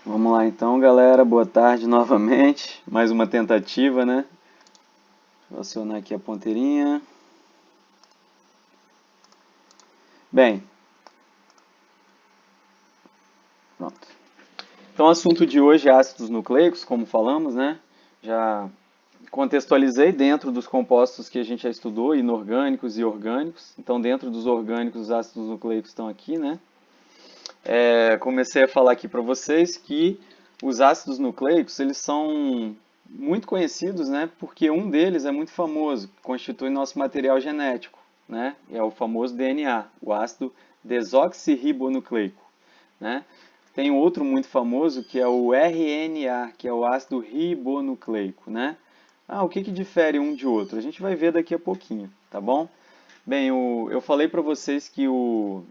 Vamos lá então, galera. Boa tarde novamente. Mais uma tentativa, né? Vou acionar aqui a ponteirinha. Bem, pronto. Então, o assunto de hoje é ácidos nucleicos, como falamos, né? Já contextualizei dentro dos compostos que a gente já estudou, inorgânicos e orgânicos. Então, dentro dos orgânicos, os ácidos nucleicos estão aqui, né? Comecei a falar aqui para vocês que os ácidos nucleicos, eles são muito conhecidos, né? Porque um deles é muito famoso, constitui nosso material genético, né? É o famoso DNA, o ácido desoxirribonucleico, né? Tem outro muito famoso que é o RNA, que é o ácido ribonucleico, né? O que difere um de outro? A gente vai ver daqui a pouquinho, tá bom? Bem, eu falei para vocês que o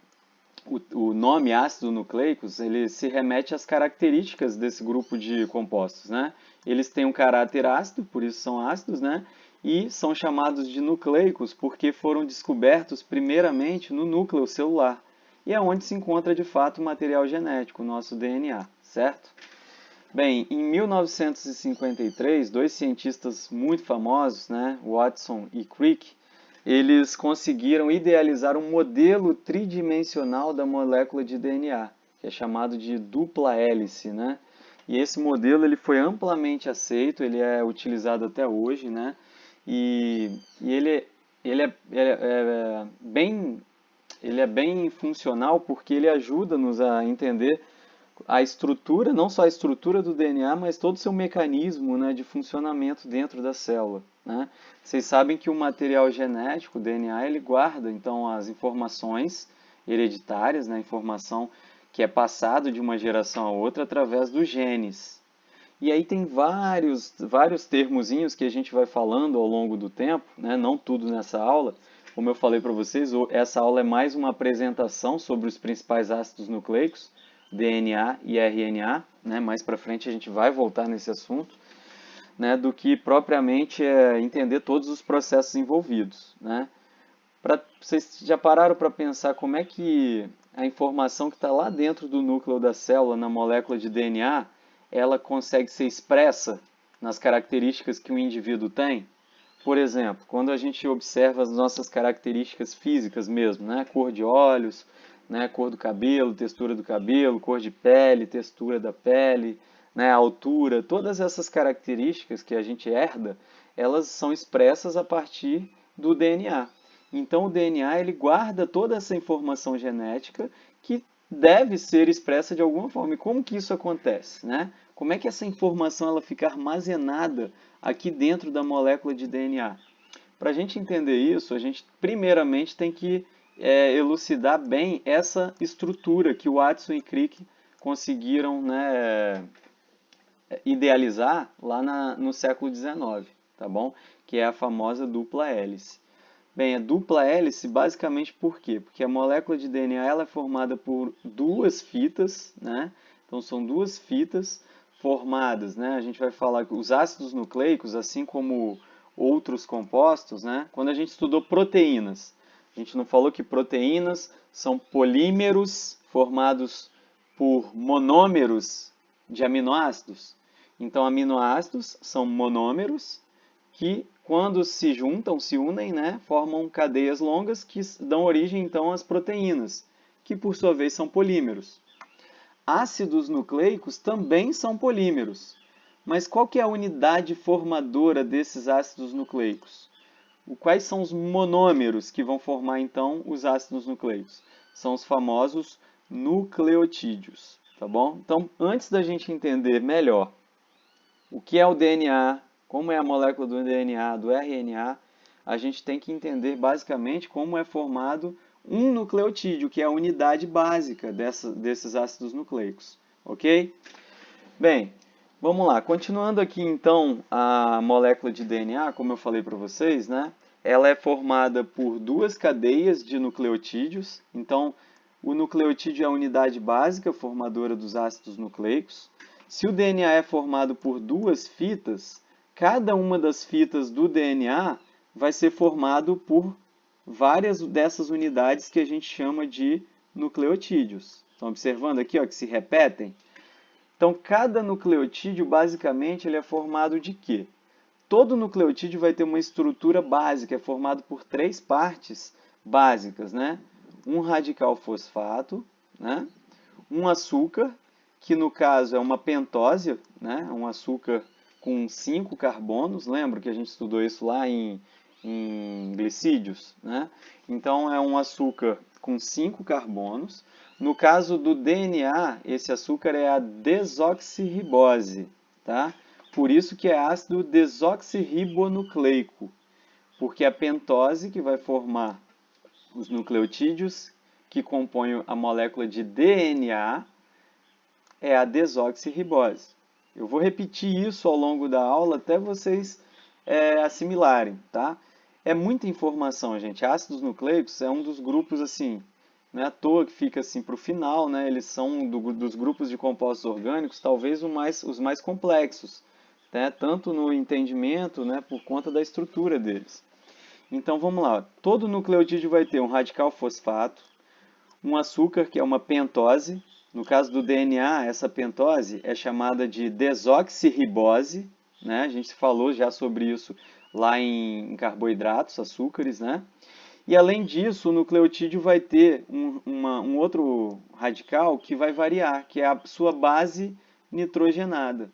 nome ácido nucleicos, ele se remete às características desse grupo de compostos, né? Eles têm um caráter ácido, por isso são ácidos, né? E são chamados de nucleicos porque foram descobertos primeiramente no núcleo celular. E é onde se encontra de fato o material genético, o nosso DNA, certo? Bem, em 1953, dois cientistas muito famosos, né, Watson e Crick, eles conseguiram idealizar um modelo tridimensional da molécula de DNA, que é chamado de dupla hélice, né? E esse modelo ele foi amplamente aceito, ele é utilizado até hoje, né? E ele é bem funcional porque ele ajuda-nos a entender a estrutura, não só a estrutura do DNA, mas todo o seu mecanismo, né, de funcionamento dentro da célula, né? Vocês sabem que o material genético, o DNA, ele guarda então as informações hereditárias, né, informação que é passado de uma geração a outra através dos genes. E aí tem vários termozinhos que a gente vai falando ao longo do tempo, né? Não tudo nessa aula. Como eu falei para vocês, essa aula é mais uma apresentação sobre os principais ácidos nucleicos, DNA e RNA, né? Mais para frente a gente vai voltar nesse assunto, né? Do que propriamente entender todos os processos envolvidos, né? Vocês já pararam para pensar como é que a informação que está lá dentro do núcleo da célula, na molécula de DNA, ela consegue ser expressa nas características que o indivíduo tem? Por exemplo, quando a gente observa as nossas características físicas mesmo, né? Cor de olhos, né? Cor do cabelo, cor de pele, textura da pele, né? Altura, todas essas características que a gente herda, elas são expressas a partir do DNA. Então o DNA ele guarda toda essa informação genética que deve ser expressa de alguma forma. E como que isso acontece, né? Como é que essa informação ela fica armazenada aqui dentro da molécula de DNA? Para a gente entender isso, a gente primeiramente tem que elucidar bem essa estrutura que o Watson e Crick conseguiram, né, idealizar lá no século XIX, tá bom? Que é a famosa dupla hélice. Bem, a dupla hélice basicamente por quê? Porque a molécula de DNA ela é formada por duas fitas, né? Então são duas fitas formadas, né? A gente vai falar que os ácidos nucleicos, assim como outros compostos, né? Quando a gente estudou proteínas, a gente não falou que proteínas são polímeros formados por monômeros de aminoácidos. Então, aminoácidos são monômeros que, quando se juntam, se unem, né, formam cadeias longas que dão origem, então, às proteínas, que, por sua vez, são polímeros. Ácidos nucleicos também são polímeros. Mas qual que é a unidade formadora desses ácidos nucleicos? Quais são os monômeros que vão formar, então, os ácidos nucleicos? São os famosos nucleotídeos, tá bom? Então, antes da gente entender melhor o que é o DNA, como é a molécula do DNA, do RNA, a gente tem que entender basicamente como é formado um nucleotídeo, que é a unidade básica desses ácidos nucleicos, ok? Bem, vamos lá. Continuando aqui então a molécula de DNA, como eu falei para vocês, né? Ela é formada por duas cadeias de nucleotídeos. Então, o nucleotídeo é a unidade básica formadora dos ácidos nucleicos. Se o DNA é formado por duas fitas, cada uma das fitas do DNA vai ser formado por várias dessas unidades que a gente chama de nucleotídeos. Estão observando aqui, ó, que se repetem? Então, cada nucleotídeo, basicamente, ele é formado de quê? Todo nucleotídeo vai ter uma estrutura básica, é formado por 3 partes básicas, né? Um radical fosfato, né? Um açúcar, que no caso é uma pentose, né? Um açúcar com 5 carbonos, lembra que a gente estudou isso lá em glicídios, né? Então é um açúcar com 5 carbonos. No caso do DNA, esse açúcar é a desoxirribose, tá? Por isso que é ácido desoxirribonucleico, porque a pentose que vai formar os nucleotídeos que compõem a molécula de DNA é a desoxirribose. Eu vou repetir isso ao longo da aula até vocês assimilarem, tá? É muita informação, gente. Ácidos nucleicos é um dos grupos, assim, não é à toa que fica assim para o final, né? Eles são dos grupos de compostos orgânicos, talvez os mais complexos, né? Tanto no entendimento, né, por conta da estrutura deles. Então vamos lá. Todo nucleotídeo vai ter um radical fosfato, um açúcar, que é uma pentose. No caso do DNA, essa pentose é chamada de desoxirribose, né? A gente falou já sobre isso lá em carboidratos, açúcares, né? E além disso, o nucleotídeo vai ter um outro radical que vai variar, que é a sua base nitrogenada.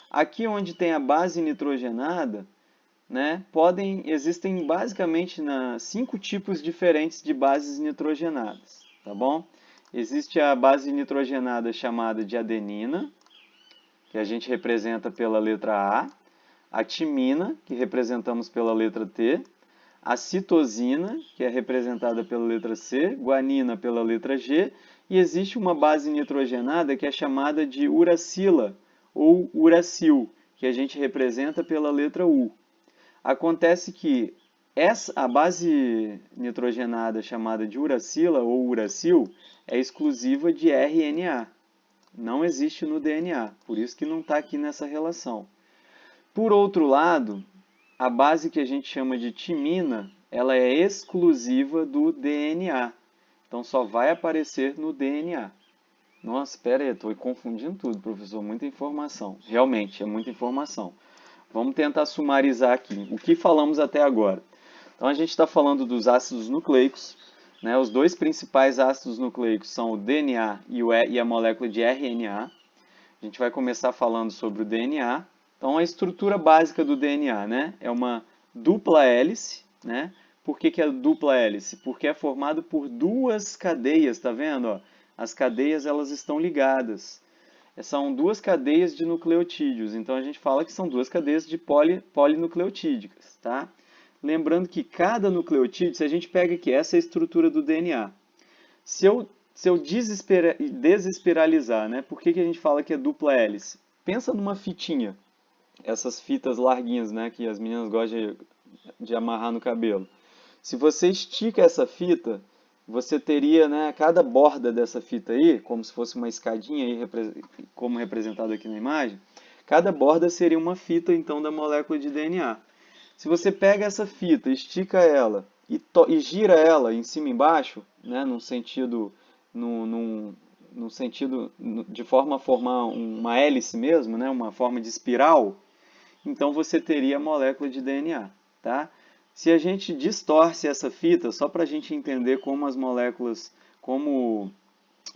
Aqui onde tem a base nitrogenada, né, existem basicamente 5 tipos diferentes de bases nitrogenadas, tá bom? Existe a base nitrogenada chamada de adenina, que a gente representa pela letra A timina, que representamos pela letra T, a citosina, que é representada pela letra C, guanina pela letra G, e existe uma base nitrogenada que é chamada de uracila ou uracil, que a gente representa pela letra U. Acontece que a base nitrogenada chamada de uracila ou uracil é exclusiva de RNA. Não existe no DNA, por isso que não está aqui nessa relação. Por outro lado, a base que a gente chama de timina, ela é exclusiva do DNA. Então só vai aparecer no DNA. Nossa, espera aí, estou confundindo tudo, professor. Muita informação. Realmente, é muita informação. Vamos tentar sumarizar aqui. O que falamos até agora? Então a gente está falando dos ácidos nucleicos, né? Os dois principais ácidos nucleicos são o DNA e a molécula de RNA. A gente vai começar falando sobre o DNA. Então a estrutura básica do DNA, né, é uma dupla hélice, né? Por que é dupla hélice? Porque é formado por 2 cadeias, tá vendo? Ó? As cadeias elas estão ligadas. São 2 cadeias de nucleotídeos, então a gente fala que são 2 cadeias de polinucleotídicas, tá? Lembrando que cada nucleotídeo, se a gente pega aqui, essa é a estrutura do DNA. Se eu desespiralizar, né? Por que a gente fala que é dupla hélice? Pensa numa fitinha, essas fitas larguinhas, né? Que as meninas gostam de amarrar no cabelo. Se você estica essa fita, você teria, né, cada borda dessa fita aí, como se fosse uma escadinha aí, como representado aqui na imagem, cada borda seria uma fita, então, da molécula de DNA. Se você pega essa fita, estica ela e gira ela em cima e embaixo, né, num sentido, de forma a formar uma hélice mesmo, né, uma forma de espiral, então você teria a molécula de DNA, tá? Se a gente distorce essa fita, só para a gente entender como as moléculas, como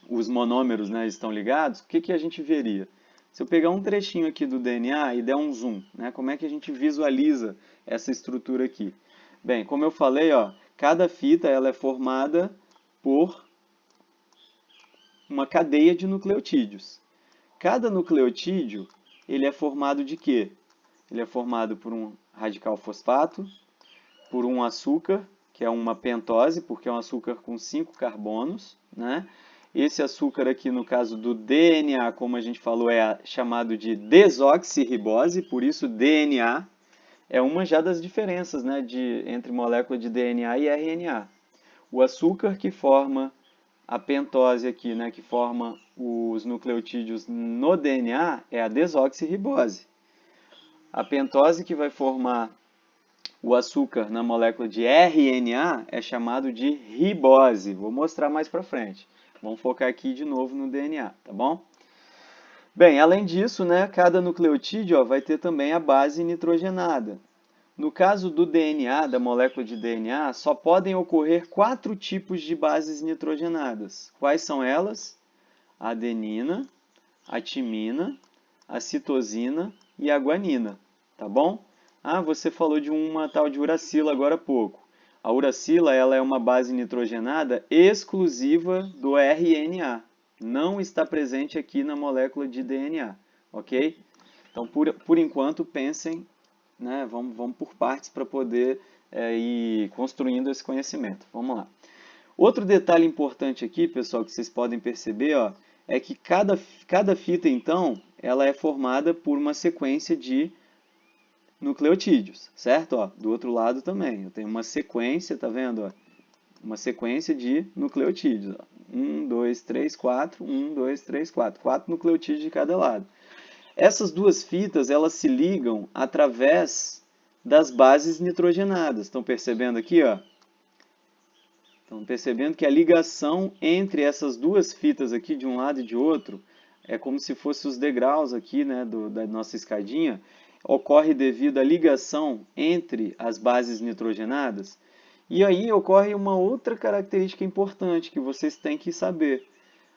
os monômeros, né, estão ligados, o que a gente veria? Se eu pegar um trechinho aqui do DNA e der um zoom, né, como é que a gente visualiza essa estrutura aqui? Bem, como eu falei, ó, cada fita ela é formada por uma cadeia de nucleotídeos. Cada nucleotídeo ele é formado de quê? Ele é formado por um radical fosfato, por um açúcar, que é uma pentose, porque é um açúcar com 5 carbonos, né? Esse açúcar aqui, no caso do DNA, como a gente falou, é chamado de desoxirribose, por isso DNA é uma já das diferenças, né, entre molécula de DNA e RNA. O açúcar que forma a pentose aqui, né, que forma os nucleotídeos no DNA, é a desoxirribose. A pentose que vai formar o açúcar na molécula de RNA é chamado de ribose. Vou mostrar mais para frente. Vamos focar aqui de novo no DNA, tá bom? Bem, além disso, né, cada nucleotídeo ó, vai ter também a base nitrogenada. No caso do DNA, da molécula de DNA, só podem ocorrer 4 tipos de bases nitrogenadas. Quais são elas? A adenina, a timina, a citosina e a guanina, tá bom? Ah, você falou de uma tal de uracila agora há pouco. A uracila, ela é uma base nitrogenada exclusiva do RNA. Não está presente aqui na molécula de DNA, ok? Então, por enquanto, pensem, né, vamos por partes para poder ir construindo esse conhecimento. Vamos lá. Outro detalhe importante aqui, pessoal, que vocês podem perceber, ó, é que cada fita, então, ela é formada por uma sequência de nucleotídeos, certo? Ó, do outro lado também, eu tenho uma sequência, tá vendo? Ó? Uma sequência de nucleotídeos. Ó. 1, 2, 3, 4, 1, 2, 3, 4. 4 nucleotídeos de cada lado. Essas duas fitas, elas se ligam através das bases nitrogenadas. Estão percebendo aqui, ó? Estão percebendo que a ligação entre essas duas fitas aqui, de um lado e de outro, é como se fossem os degraus aqui, né, da nossa escadinha, ocorre devido à ligação entre as bases nitrogenadas. E aí ocorre uma outra característica importante que vocês têm que saber.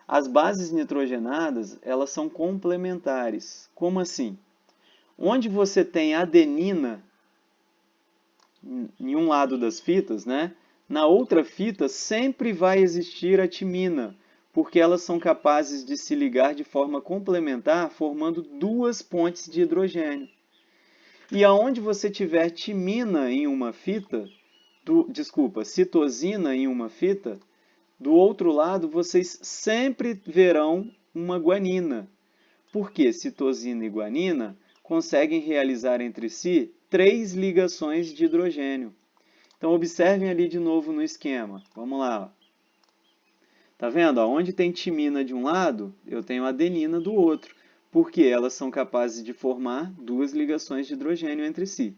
As bases nitrogenadas, elas são complementares. Como assim? Onde você tem adenina em um lado das fitas, né? Na outra fita sempre vai existir a timina, porque elas são capazes de se ligar de forma complementar, formando duas pontes de hidrogênio. E aonde você tiver timina em uma fita, citosina em uma fita, do outro lado vocês sempre verão uma guanina. Porque citosina e guanina conseguem realizar entre si 3 ligações de hidrogênio. Então observem ali de novo no esquema. Vamos lá. Tá vendo? Onde tem timina de um lado, eu tenho adenina do outro, porque elas são capazes de formar duas ligações de hidrogênio entre si.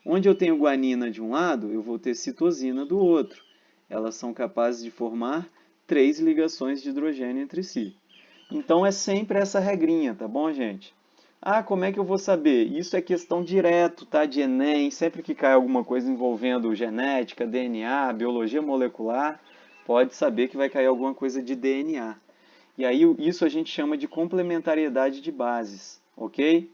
Onde eu tenho guanina de um lado, eu vou ter citosina do outro. Elas são capazes de formar 3 ligações de hidrogênio entre si. Então é sempre essa regrinha, tá bom, gente? Ah, como é que eu vou saber? Isso é questão direto, tá? De Enem, sempre que cai alguma coisa envolvendo genética, DNA, biologia molecular, pode saber que vai cair alguma coisa de DNA. E aí isso a gente chama de complementariedade de bases, ok?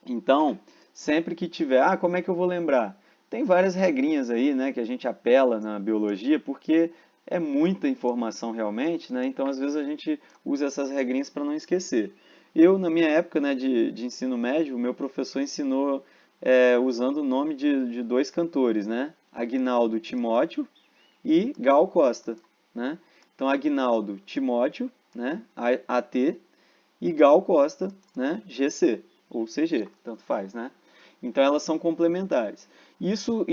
Então, sempre que tiver, como é que eu vou lembrar? Tem várias regrinhas aí, né, que a gente apela na biologia, porque é muita informação realmente, né? Então, às vezes a gente usa essas regrinhas para não esquecer. Eu, na minha época, né, de ensino médio, o meu professor ensinou usando o nome de dois cantores, né? Aguinaldo Timóteo e Gal Costa, né? Então, Aguinaldo Timóteo, né, AT, e Gal Costa, né, GC, ou CG, tanto faz, né? Então elas são complementares. Isso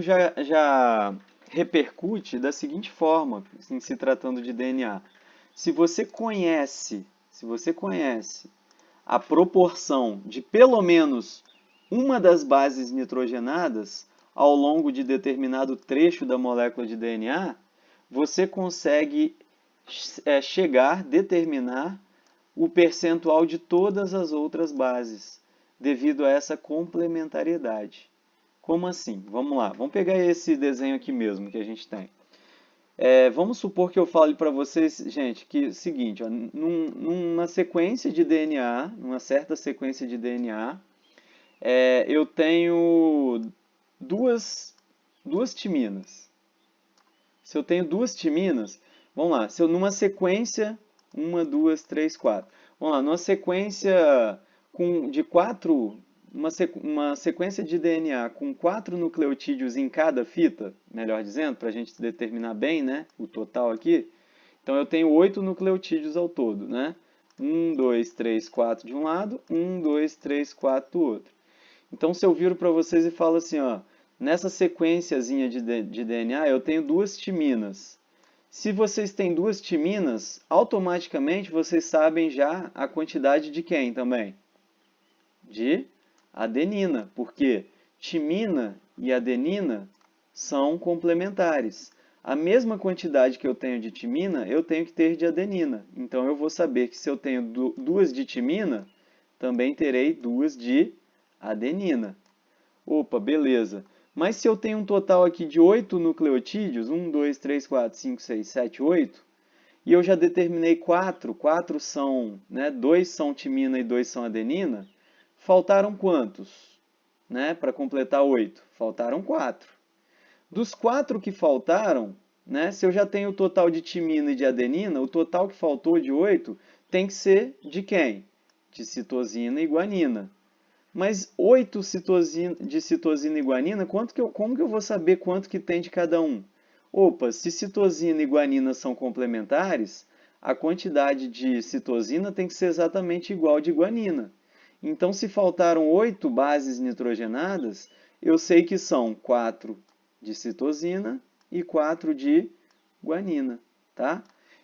já repercute da seguinte forma, em se tratando de DNA. Se você conhece a proporção de pelo menos uma das bases nitrogenadas ao longo de determinado trecho da molécula de DNA, você consegue determinar o percentual de todas as outras bases, devido a essa complementariedade. Como assim? Vamos lá, vamos pegar esse desenho aqui mesmo que a gente tem. Vamos supor que eu fale para vocês, gente, que é o seguinte, ó, numa sequência de DNA, numa certa sequência de DNA, eu tenho duas timinas. Se eu tenho duas timinas, vamos lá, se eu numa sequência, uma, duas, três, quatro. Vamos lá, numa sequência de quatro, uma sequência de DNA com 4 nucleotídeos em cada fita, melhor dizendo, para a gente determinar bem, né, o total aqui. Então eu tenho 8 nucleotídeos ao todo, né? 1, 2, 3, 4 de um lado, 1, 2, 3, 4 do outro. Então, se eu viro para vocês e falo assim, ó, nessa sequenciazinha de DNA, eu tenho duas timinas. Se vocês têm duas timinas, automaticamente vocês sabem já a quantidade de quem também? De adenina, porque timina e adenina são complementares. a mesma quantidade que eu tenho de timina, eu tenho que ter de adenina. Então eu vou saber que se eu tenho duas de timina, também terei duas de adenina. Opa, beleza. Mas se eu tenho um total aqui de 8 nucleotídeos, 1, 2, 3, 4, 5, 6, 7, 8, e eu já determinei 4 são, né, 2 são timina e 2 são adenina, faltaram quantos? Né, para completar 8? Faltaram 4. Dos 4 que faltaram, né, se eu já tenho o total de timina e de adenina, o total que faltou de 8 tem que ser de quem? De citosina e guanina. Mas 8 de citosina e guanina, como que eu vou saber quanto que tem de cada um? Opa, se citosina e guanina são complementares, a quantidade de citosina tem que ser exatamente igual de guanina. Então, se faltaram 8 bases nitrogenadas, eu sei que são 4 de citosina e 4 de guanina, tá?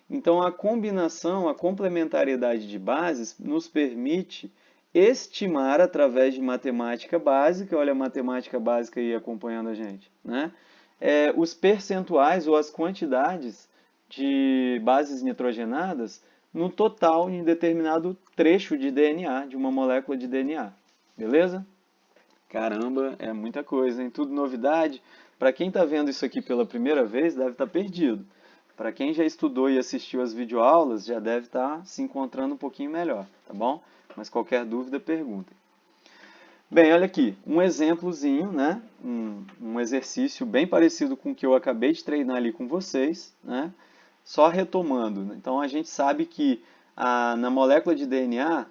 Então, a combinação, a complementariedade de bases nos permite estimar através de matemática básica, olha a matemática básica aí acompanhando a gente, né? Os percentuais ou as quantidades de bases nitrogenadas no total em determinado trecho de DNA, de uma molécula de DNA. Beleza? Caramba, é muita coisa, hein? Tudo novidade. Para quem está vendo isso aqui pela primeira vez, deve estar perdido. Para quem já estudou e assistiu as videoaulas, já deve estar se encontrando um pouquinho melhor, tá bom? Mas qualquer dúvida, perguntem. Bem, olha aqui, um exemplozinho, né? Um exercício bem parecido com o que eu acabei de treinar ali com vocês, né? Só retomando. Então, a gente sabe que na molécula de DNA,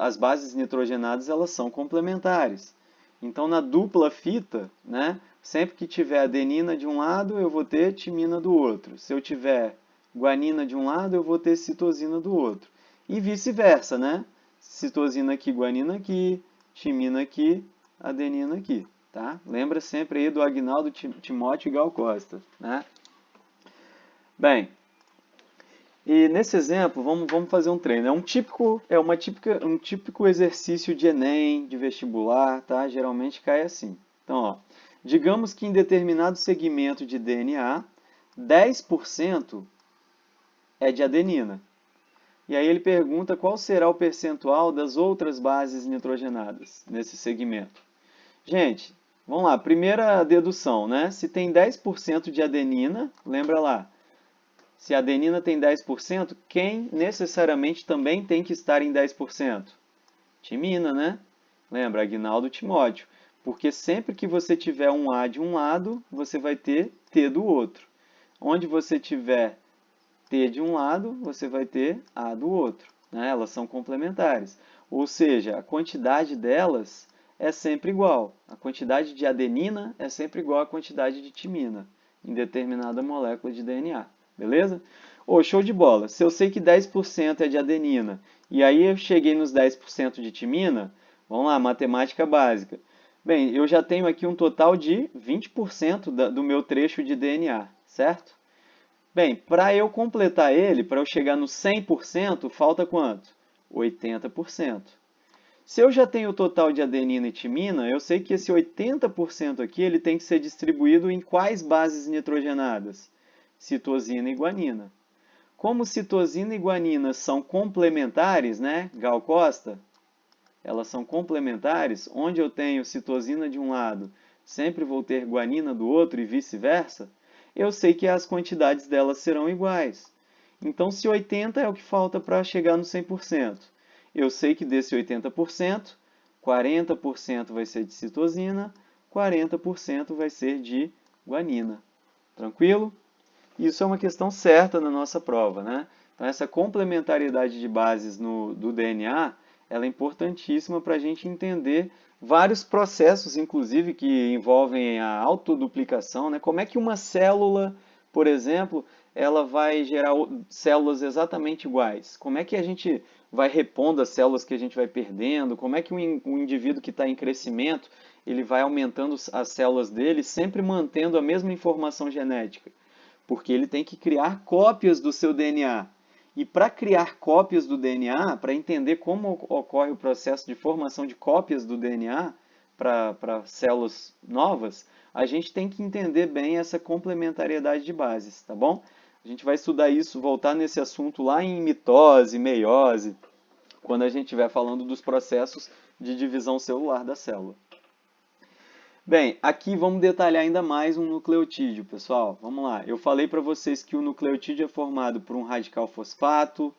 as bases nitrogenadas elas são complementares. Então, na dupla fita, né? Sempre que tiver adenina de um lado, eu vou ter timina do outro. Se eu tiver guanina de um lado, eu vou ter citosina do outro. E vice-versa, né? Citosina aqui, guanina aqui, timina aqui, adenina aqui, tá? Lembra sempre aí do Agnaldo Timóteo e Gal Costa, né? Bem, e nesse exemplo, vamos fazer um treino. Um típico exercício de Enem, de vestibular, tá? Geralmente cai assim. Então, ó, digamos que em determinado segmento de DNA, 10% é de adenina. E aí ele pergunta qual será o percentual das outras bases nitrogenadas nesse segmento. Gente, vamos lá. Primeira dedução, né? Se tem 10% de adenina, lembra lá. Se a adenina tem 10%, quem necessariamente também tem que estar em 10%? Timina, né? Lembra, Agnaldo Timóteo. Porque sempre que você tiver um A de um lado, você vai ter T do outro. Onde você tiver T de um lado, você vai ter A do outro, né? Elas são complementares. Ou seja, a quantidade delas é sempre igual. A quantidade de adenina é sempre igual à quantidade de timina em determinada molécula de DNA. Beleza? Show de bola. Se eu sei que 10% é de adenina e aí eu cheguei nos 10% de timina, vamos lá, matemática básica. Bem, eu já tenho aqui um total de 20% do meu trecho de DNA, certo? Bem, para eu completar ele, para eu chegar no 100%, falta quanto? 80%. Se eu já tenho o total de adenina e timina, eu sei que esse 80% aqui ele tem que ser distribuído em quais bases nitrogenadas? Citosina e guanina. Como citosina e guanina são complementares, né, Gal Costa? Elas são complementares, onde eu tenho citosina de um lado, sempre vou ter guanina do outro e vice-versa. Eu sei que as quantidades delas serão iguais. Então, se 80 é o que falta para chegar no 100%, eu sei que desse 80%, 40% vai ser de citosina, 40% vai ser de guanina. Tranquilo? Isso é uma questão certa na nossa prova, né? Então, essa complementariedade de bases do DNA, ela é importantíssima para a gente entender vários processos, inclusive, que envolvem a autoduplicação, né? Como é que uma célula, por exemplo, ela vai gerar células exatamente iguais? Como é que a gente vai repondo as células que a gente vai perdendo? Como é que um indivíduo que está em crescimento, ele vai aumentando as células dele, sempre mantendo a mesma informação genética? Porque ele tem que criar cópias do seu DNA. E para criar cópias do DNA, para entender como ocorre o processo de formação de cópias do DNA para células novas, a gente tem que entender bem essa complementariedade de bases, tá bom? A gente vai estudar isso, voltar nesse assunto lá em mitose, meiose, quando a gente estiver falando dos processos de divisão celular da célula. Bem, aqui vamos detalhar ainda mais um nucleotídeo, pessoal. Vamos lá. Eu falei para vocês que o nucleotídeo é formado por um radical fosfato,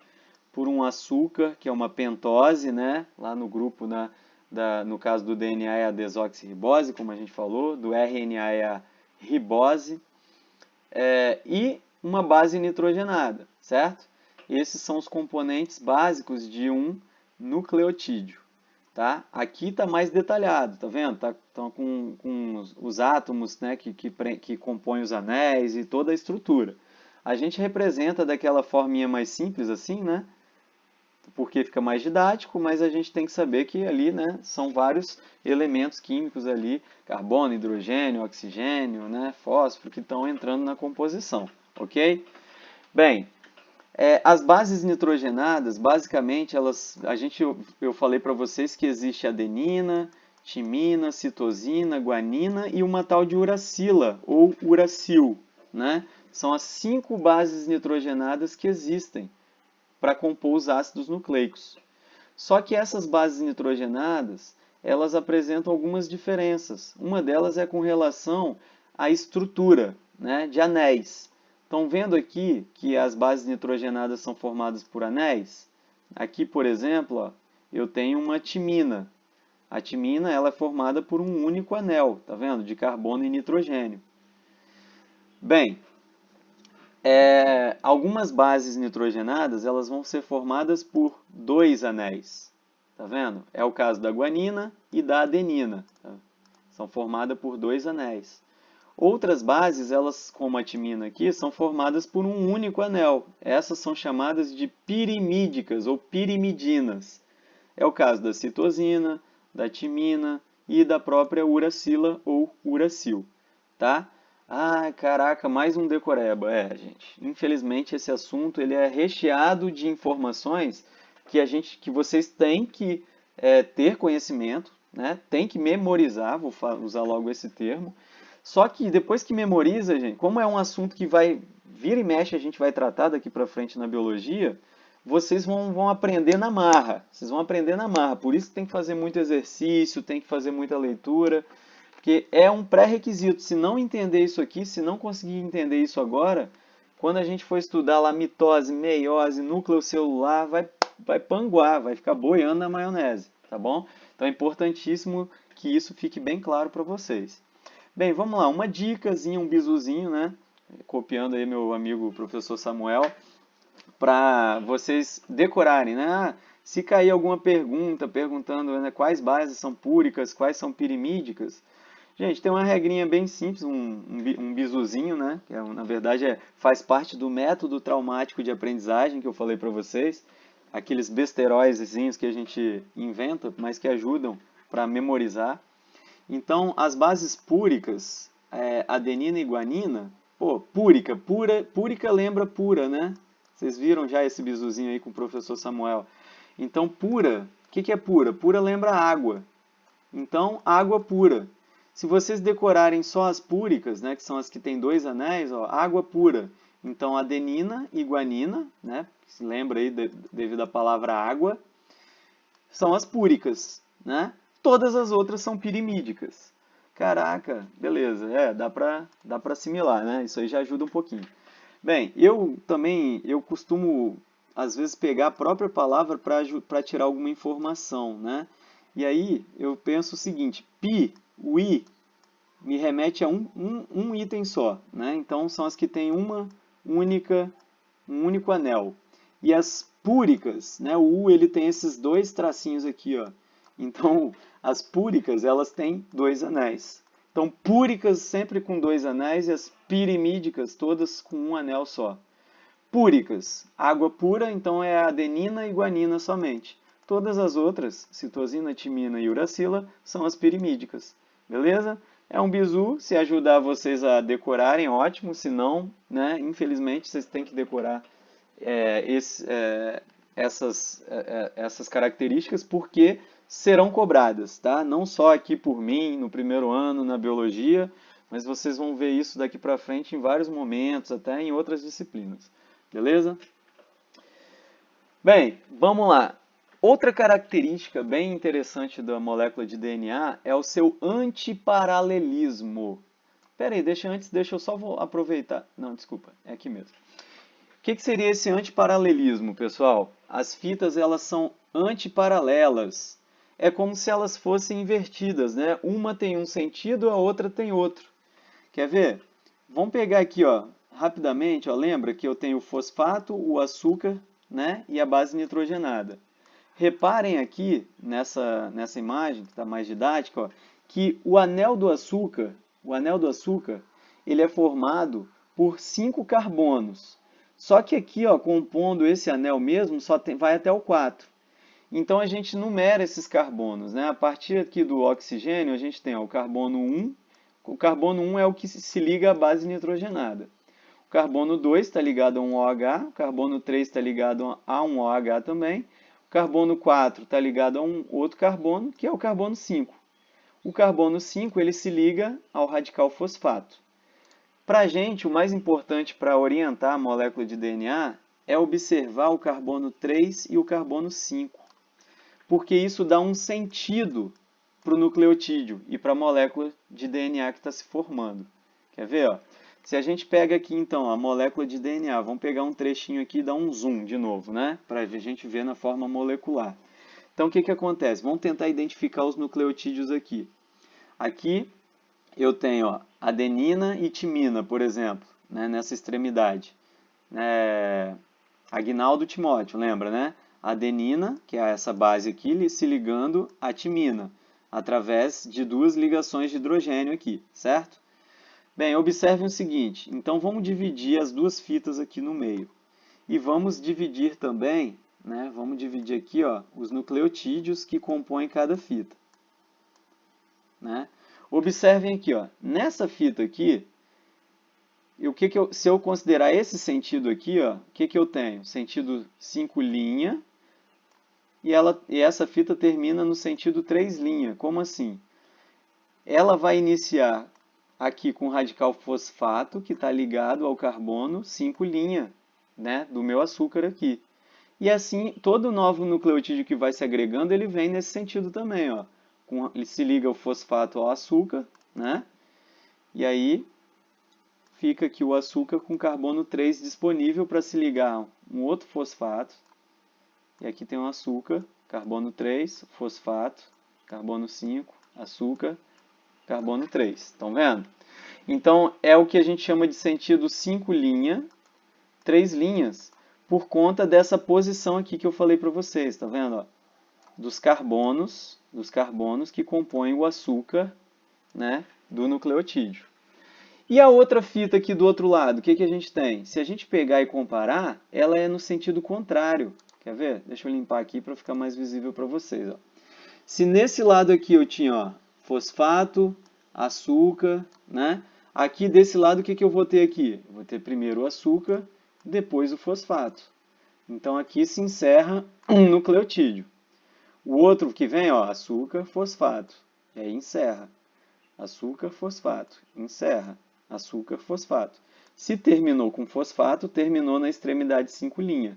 por um açúcar, que é uma pentose, né? Lá no grupo, no caso do DNA é a desoxirribose, como a gente falou, do RNA é a ribose, e uma base nitrogenada, certo? Esses são os componentes básicos de um nucleotídeo. Tá? Aqui está mais detalhado, tá vendo? Tá com os átomos, né, que compõem os anéis e toda a estrutura. A gente representa daquela forminha mais simples assim, né? Porque fica mais didático, mas a gente tem que saber que ali, né, são vários elementos químicos ali, carbono, hidrogênio, oxigênio, né, fósforo, que estão entrando na composição, ok? Bem, as bases nitrogenadas, basicamente, eu falei para vocês que existe adenina, timina, citosina, guanina e uma tal de uracila, ou uracil, né? São as 5 bases nitrogenadas que existem para compor os ácidos nucleicos. Só que essas bases nitrogenadas, elas apresentam algumas diferenças. Uma delas é com relação à estrutura, né, de anéis. Estão vendo aqui que as bases nitrogenadas são formadas por anéis? Aqui, por exemplo, ó, eu tenho uma timina. A timina ela é formada por um único anel, tá vendo? De carbono e nitrogênio. Bem, algumas bases nitrogenadas elas vão ser formadas por 2 anéis. Tá vendo? É o caso da guanina e da adenina. Tá? São formadas por 2 anéis. Outras bases, elas, como a timina aqui, são formadas por um único anel. Essas são chamadas de pirimídicas ou pirimidinas. É o caso da citosina, da timina e da própria uracila ou uracil. Tá? Ah, caraca, mais um decoreba. Gente, infelizmente esse assunto ele é recheado de informações que vocês têm que ter conhecimento, né? Tem que memorizar, vou usar logo esse termo. Só que depois que memoriza, gente, como é um assunto que vai vira e mexe, a gente vai tratar daqui para frente na biologia, vocês vão aprender na marra. Vocês vão aprender na marra. Por isso tem que fazer muito exercício, tem que fazer muita leitura, porque é um pré-requisito. Se não entender isso aqui, se não conseguir entender isso agora, quando a gente for estudar lá mitose, meiose, núcleo celular, vai panguar, vai ficar boiando na maionese, tá bom? Então é importantíssimo que isso fique bem claro para vocês. Bem, vamos lá, uma dicasinha, um bisuzinho, né? Copiando aí meu amigo professor Samuel, para vocês decorarem, né? Se cair alguma pergunta perguntando, né, quais bases são púricas, quais são pirimídicas, gente, tem uma regrinha bem simples, um bisuzinho, né? Que na verdade faz parte do método traumático de aprendizagem que eu falei para vocês, aqueles besteróizinhos que a gente inventa, mas que ajudam para memorizar. Então, as bases púricas, adenina e guanina, púrica lembra pura, né? Vocês viram já esse bisuzinho aí com o professor Samuel. Então, pura, o que é pura? Pura lembra água. Então, água pura. Se vocês decorarem só as púricas, né, que são as que têm 2 anéis, ó, água pura. Então, adenina e guanina, né, se lembra aí devido à palavra água, são as púricas, né? Todas as outras são pirimídicas. Caraca, beleza, dá pra assimilar, né? Isso aí já ajuda um pouquinho. Bem, eu costumo às vezes pegar a própria palavra para tirar alguma informação, né? E aí eu penso o seguinte, o i, me remete a um item só, né? Então são as que têm um único anel. E as púricas, né? O U ele tem esses 2 tracinhos aqui, ó. Então as púricas elas têm 2 anéis. Então púricas sempre com 2 anéis e as pirimídicas todas com um anel só. Púricas, água pura, então é adenina e guanina somente. Todas as outras, citosina, timina e uracila, são as pirimídicas. Beleza? É um bizu, se ajudar vocês a decorarem, ótimo. Se não, né, infelizmente, vocês têm que decorar essas características porque serão cobradas, tá? Não só aqui por mim, no primeiro ano, na biologia, mas vocês vão ver isso daqui para frente em vários momentos, até em outras disciplinas. Beleza? Bem, vamos lá. Outra característica bem interessante da molécula de DNA é o seu antiparalelismo. Pera aí, deixa eu só aproveitar. Não, desculpa, é aqui mesmo. O que seria esse antiparalelismo, pessoal? As fitas elas são antiparalelas. É como se elas fossem invertidas, né? Uma tem um sentido, a outra tem outro. Quer ver? Vamos pegar aqui, ó, rapidamente, ó, lembra que eu tenho o fosfato, o açúcar, né, e a base nitrogenada. Reparem aqui nessa imagem, que está mais didática, ó, que o anel do açúcar, ele é formado por 5 carbonos. Só que aqui, ó, compondo esse anel mesmo, vai até o 4. Então a gente numera esses carbonos, né? A partir aqui do oxigênio, a gente tem ó, o carbono 1. O carbono 1 é o que se liga à base nitrogenada. O carbono 2 está ligado a um OH, o carbono 3 está ligado a um OH também. O carbono 4 está ligado a um outro carbono, que é o carbono 5. O carbono 5 ele se liga ao radical fosfato. Para a gente, o mais importante para orientar a molécula de DNA é observar o carbono 3 e o carbono 5, porque isso dá um sentido para o nucleotídeo e para a molécula de DNA que está se formando. Quer ver? Ó? Se a gente pega aqui, então, a molécula de DNA, vamos pegar um trechinho aqui e dar um zoom de novo, né? Para a gente ver na forma molecular. Então, o que acontece? Vamos tentar identificar os nucleotídeos aqui. Aqui eu tenho ó, adenina e timina, por exemplo, né? Nessa extremidade. Agnaldo Timóteo, lembra, né? Adenina, que é essa base aqui, se ligando à timina, através de 2 ligações de hidrogênio aqui, certo? Bem, observem o seguinte, então vamos dividir as 2 fitas aqui no meio. E vamos dividir também, né, vamos dividir aqui ó, os nucleotídeos que compõem cada fita. Né? Observem aqui, ó, nessa fita aqui, se eu considerar esse sentido aqui, ó, o que eu tenho? Sentido 5' e essa fita termina no sentido 3'. Como assim? Ela vai iniciar aqui com o radical fosfato, que está ligado ao carbono 5', né, do meu açúcar aqui. E assim, todo novo nucleotídeo que vai se agregando, ele vem nesse sentido também. Ó. Ele se liga o fosfato ao açúcar, né? E aí fica aqui o açúcar com carbono 3 disponível para se ligar a um outro fosfato. E aqui tem um açúcar, carbono 3, fosfato, carbono 5, açúcar, carbono 3. Estão vendo? Então, é o que a gente chama de sentido 5', 3 linhas, por conta dessa posição aqui que eu falei para vocês. Está vendo? Ó? Dos carbonos que compõem o açúcar, né, do nucleotídeo. E a outra fita aqui do outro lado, o que a gente tem? Se a gente pegar e comparar, ela é no sentido contrário. Quer ver? Deixa eu limpar aqui para ficar mais visível para vocês. Ó. Se nesse lado aqui eu tinha ó, fosfato, açúcar, né? Aqui desse lado o que eu vou ter aqui? Eu vou ter primeiro o açúcar, depois o fosfato. Então aqui se encerra um nucleotídeo. O outro que vem, ó, açúcar, fosfato. E aí encerra. Açúcar, fosfato. Encerra. Açúcar, fosfato. Se terminou com fosfato, terminou na extremidade 5'.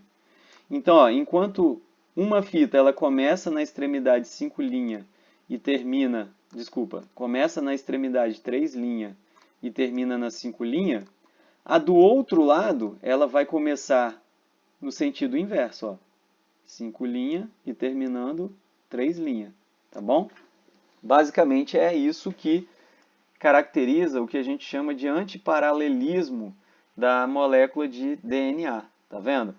Então, ó, enquanto uma fita ela começa na extremidade 5' e termina, começa na extremidade 3' e termina na 5', a do outro lado ela vai começar no sentido inverso, ó. 5' e terminando 3', tá bom? Basicamente é isso que caracteriza o que a gente chama de antiparalelismo da molécula de DNA, tá vendo?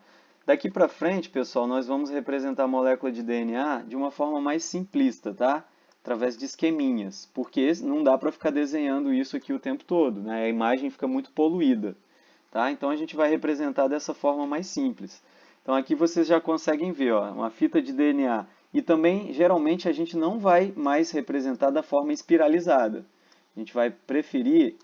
Daqui para frente, pessoal, nós vamos representar a molécula de DNA de uma forma mais simplista, tá? Através de esqueminhas, porque não dá para ficar desenhando isso aqui o tempo todo, né? A imagem fica muito poluída, tá? Então a gente vai representar dessa forma mais simples. Então aqui vocês já conseguem ver, ó, uma fita de DNA. E também, geralmente, a gente não vai mais representar da forma espiralizada. A gente vai preferir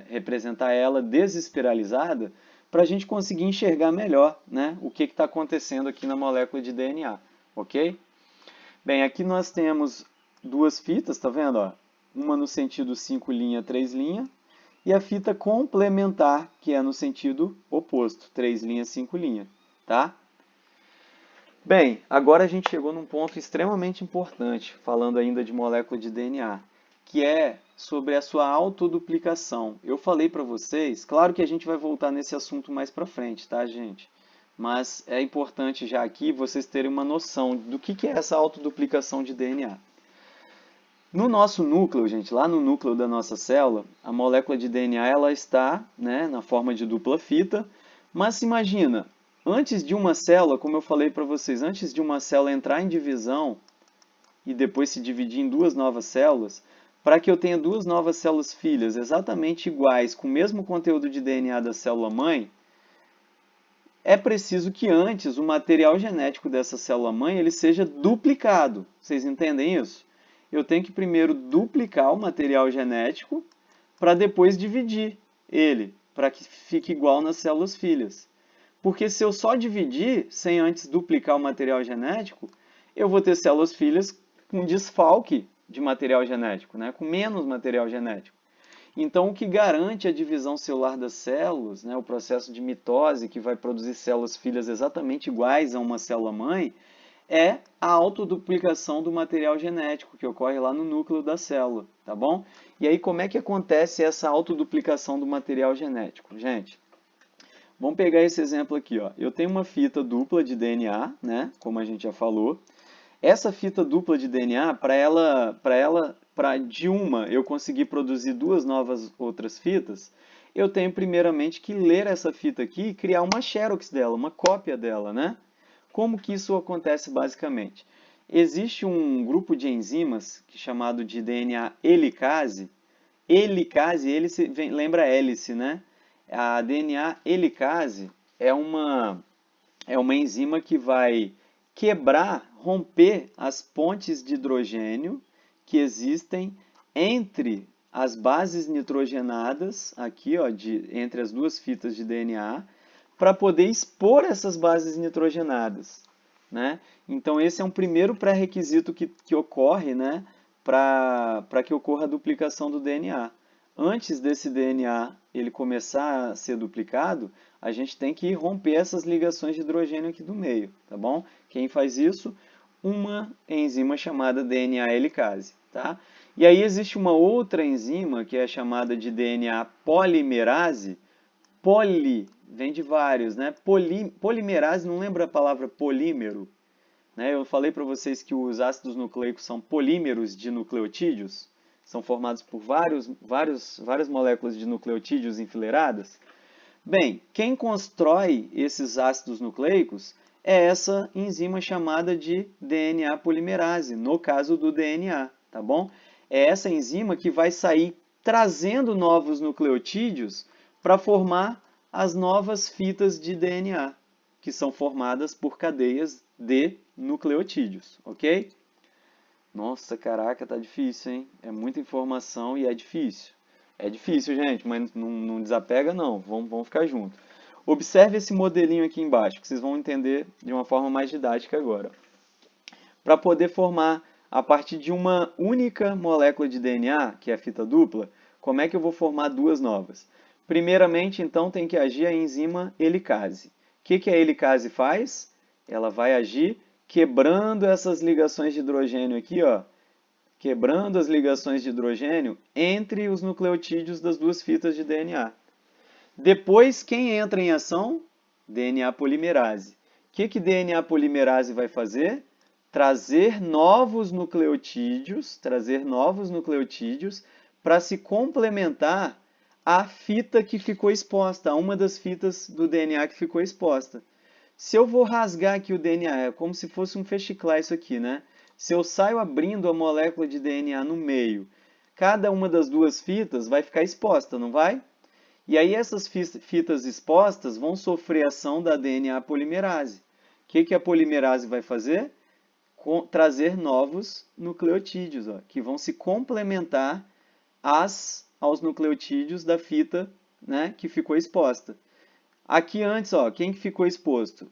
representar ela desespiralizada para a gente conseguir enxergar melhor, né, o que está acontecendo aqui na molécula de DNA, ok? Bem, aqui nós temos 2 fitas, tá vendo? Ó? uma no sentido 5' 3', e a fita complementar, que é no sentido oposto, 3', 5', tá? Bem, agora a gente chegou num ponto extremamente importante, falando ainda de molécula de DNA, que é sobre a sua autoduplicação. Eu falei para vocês, claro que a gente vai voltar nesse assunto mais para frente, tá, gente? Mas é importante já aqui vocês terem uma noção do que é essa autoduplicação de DNA. No nosso núcleo, gente, lá no núcleo da nossa célula, a molécula de DNA ela está, né, na forma de dupla fita, mas imagina, antes de uma célula, como eu falei para vocês, antes de uma célula entrar em divisão e depois se dividir em duas novas células, para que eu tenha duas novas células filhas exatamente iguais, com o mesmo conteúdo de DNA da célula mãe, é preciso que antes o material genético dessa célula mãe ele seja duplicado. Vocês entendem isso? Eu tenho que primeiro duplicar o material genético para depois dividir ele, para que fique igual nas células filhas. Porque se eu só dividir sem antes duplicar o material genético, eu vou ter células filhas com desfalque de material genético, né? Com menos material genético. Então, o que garante a divisão celular das células, né, o processo de mitose, que vai produzir células filhas exatamente iguais a uma célula-mãe, é a autoduplicação do material genético, que ocorre lá no núcleo da célula, tá bom? E aí, como é que acontece essa autoduplicação do material genético? Gente, vamos pegar esse exemplo aqui, ó. Eu tenho uma fita dupla de DNA, né, como a gente já falou. Essa fita dupla de DNA, para de uma eu conseguir produzir duas novas outras fitas, eu tenho primeiramente que ler essa fita aqui e criar uma xerox dela, uma cópia dela, né? Como que isso acontece basicamente? Existe um grupo de enzimas chamado de DNA helicase. Helicase, hélice, lembra hélice, né? A DNA helicase é uma enzima que vai quebrar, romper as pontes de hidrogênio que existem entre as bases nitrogenadas, aqui ó, entre as duas fitas de DNA, para poder expor essas bases nitrogenadas, né? Então esse é um primeiro pré-requisito que ocorre, né, para que ocorra a duplicação do DNA. Antes desse DNA ele começar a ser duplicado, a gente tem que romper essas ligações de hidrogênio aqui do meio, tá bom? Quem faz isso? Uma enzima chamada DNA helicase, tá? E aí existe uma outra enzima que é chamada de DNA polimerase. Poli, vem de vários, né? Polimerase, não lembra a palavra polímero? Né? Eu falei para vocês que os ácidos nucleicos são polímeros de nucleotídeos, são formados por várias moléculas de nucleotídeos enfileiradas. Bem, quem constrói esses ácidos nucleicos é essa enzima chamada de DNA polimerase, no caso do DNA, tá bom? É essa enzima que vai sair trazendo novos nucleotídeos para formar as novas fitas de DNA, que são formadas por cadeias de nucleotídeos, ok? Nossa, caraca, tá difícil, hein? É muita informação e é difícil. É difícil, gente, mas não desapega não, vamos ficar juntos. Observe esse modelinho aqui embaixo, que vocês vão entender de uma forma mais didática agora. Para poder formar, a partir de uma única molécula de DNA, que é a fita dupla, como é que eu vou formar duas novas? Primeiramente, então, tem que agir a enzima helicase. O que a helicase faz? Ela vai agir quebrando essas ligações de hidrogênio aqui, ó, quebrando as ligações de hidrogênio entre os nucleotídeos das duas fitas de DNA. Depois, quem entra em ação? DNA polimerase. O que DNA polimerase vai fazer? Trazer novos nucleotídeos para se complementar à fita que ficou exposta, a uma das fitas do DNA que ficou exposta. Se eu vou rasgar aqui o DNA, é como se fosse um fechiclar isso aqui, né? Se eu saio abrindo a molécula de DNA no meio, cada uma das duas fitas vai ficar exposta, não vai? E aí essas fitas expostas vão sofrer ação da DNA polimerase. O que a polimerase vai fazer? Trazer novos nucleotídeos, ó, que vão se complementar aos nucleotídeos da fita, né, que ficou exposta. Aqui antes, ó, quem ficou exposto?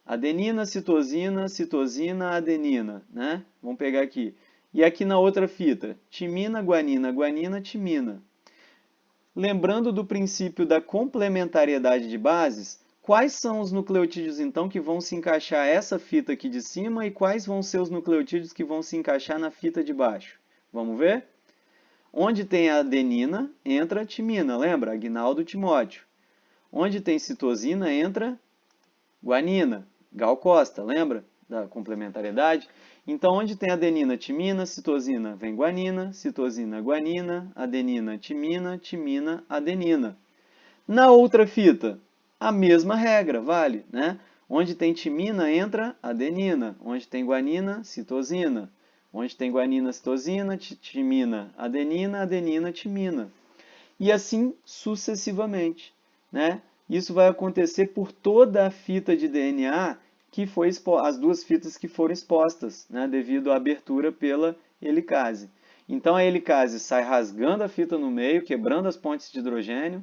Adenina, citosina, citosina, adenina, né? Vamos pegar aqui. E aqui na outra fita, timina, guanina, guanina, timina. Lembrando do princípio da complementariedade de bases, quais são os nucleotídeos então que vão se encaixar essa fita aqui de cima e quais vão ser os nucleotídeos que vão se encaixar na fita de baixo? Vamos ver? Onde tem a adenina, entra a timina, lembra? Aguinaldo Timóteo. Onde tem citosina, entra guanina, Gal Costa, lembra da complementariedade? Então, onde tem adenina, timina, citosina, vem guanina, citosina, guanina, adenina, timina, timina, adenina. Na outra fita, a mesma regra, vale, né? Onde tem timina, entra adenina. Onde tem guanina, citosina. Onde tem guanina, citosina, timina, adenina, adenina, timina. E assim sucessivamente, né? Isso vai acontecer por toda a fita de DNA que foi as duas fitas que foram expostas, né? Devido à abertura pela helicase. Então a helicase sai rasgando a fita no meio, quebrando as pontes de hidrogênio.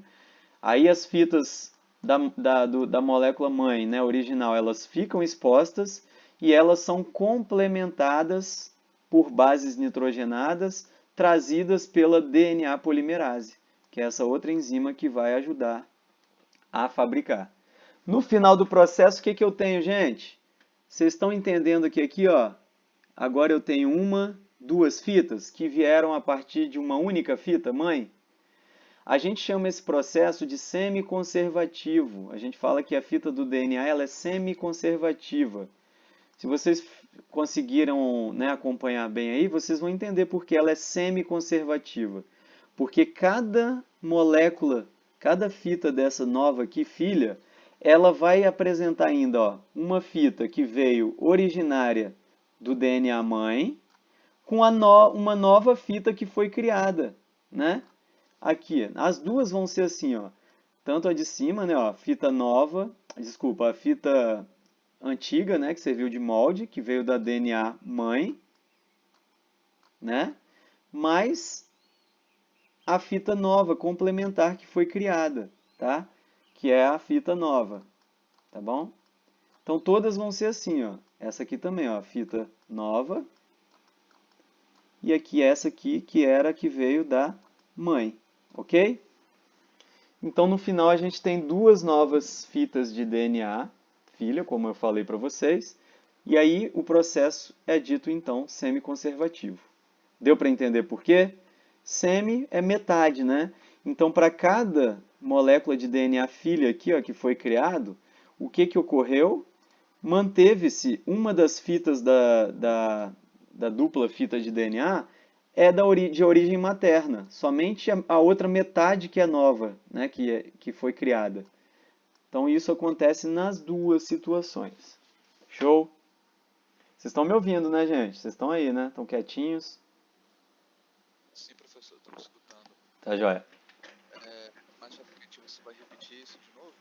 Aí as fitas da molécula mãe, né, original, elas ficam expostas e elas são complementadas por bases nitrogenadas trazidas pela DNA polimerase, que é essa outra enzima que vai ajudar a fabricar. No final do processo, o que eu tenho, gente? Vocês estão entendendo que aqui, ó, agora eu tenho duas fitas que vieram a partir de uma única fita mãe? A gente chama esse processo de semiconservativo. A gente fala que a fita do DNA ela é semiconservativa. Se vocês conseguiram, né, acompanhar bem aí, vocês vão entender por que ela é semiconservativa. Porque cada molécula, cada fita dessa nova aqui, filha, ela vai apresentar ainda, ó, uma fita que veio originária do DNA mãe com uma nova fita que foi criada, né? Aqui, as duas vão ser assim, ó. Tanto a de cima, né, ó, fita nova, desculpa, a fita antiga, né, que serviu de molde, que veio da DNA mãe, né? Mais a fita nova, complementar, que foi criada, tá? Que é a fita nova, tá bom? Então todas vão ser assim, ó. Essa aqui também, ó, fita nova. E aqui essa aqui, que era a que veio da mãe, ok? Então no final a gente tem duas novas fitas de DNA, filha, como eu falei para vocês, e aí o processo é dito então semiconservativo. Deu para entender por quê? Semi é metade, né? Então para cada molécula de DNA filha aqui, ó, que foi criado, o que ocorreu? Manteve-se uma das fitas da dupla fita de DNA é de origem materna. Somente a outra metade que é nova, né, que foi criada. Então isso acontece nas duas situações. Show? Vocês estão me ouvindo, né, gente? Vocês estão aí, né? Estão quietinhos? Sim, professor, estamos escutando. Tá joia. Mais pra frente você vai repetir isso de novo?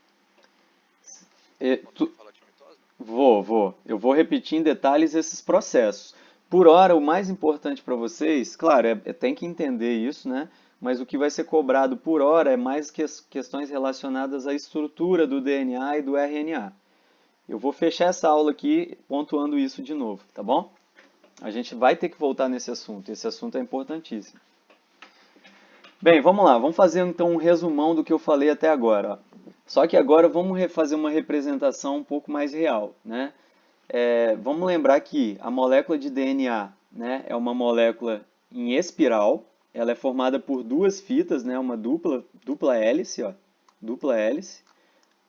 Tu... Falar de mitose? Vou. Eu vou repetir em detalhes esses processos. Por hora, o mais importante para vocês, claro, tem que entender isso, né? Mas o que vai ser cobrado por hora é mais questões relacionadas à estrutura do DNA e do RNA. Eu vou fechar essa aula aqui pontuando isso de novo, tá bom? A gente vai ter que voltar nesse assunto. Esse assunto é importantíssimo. Bem, vamos lá. Vamos fazer então um resumão do que eu falei até agora. Só que agora vamos fazer uma representação um pouco mais real, né? Vamos lembrar que a molécula de DNA, né, é uma molécula em espiral. Ela é formada por duas fitas, né, uma dupla hélice, ó, dupla hélice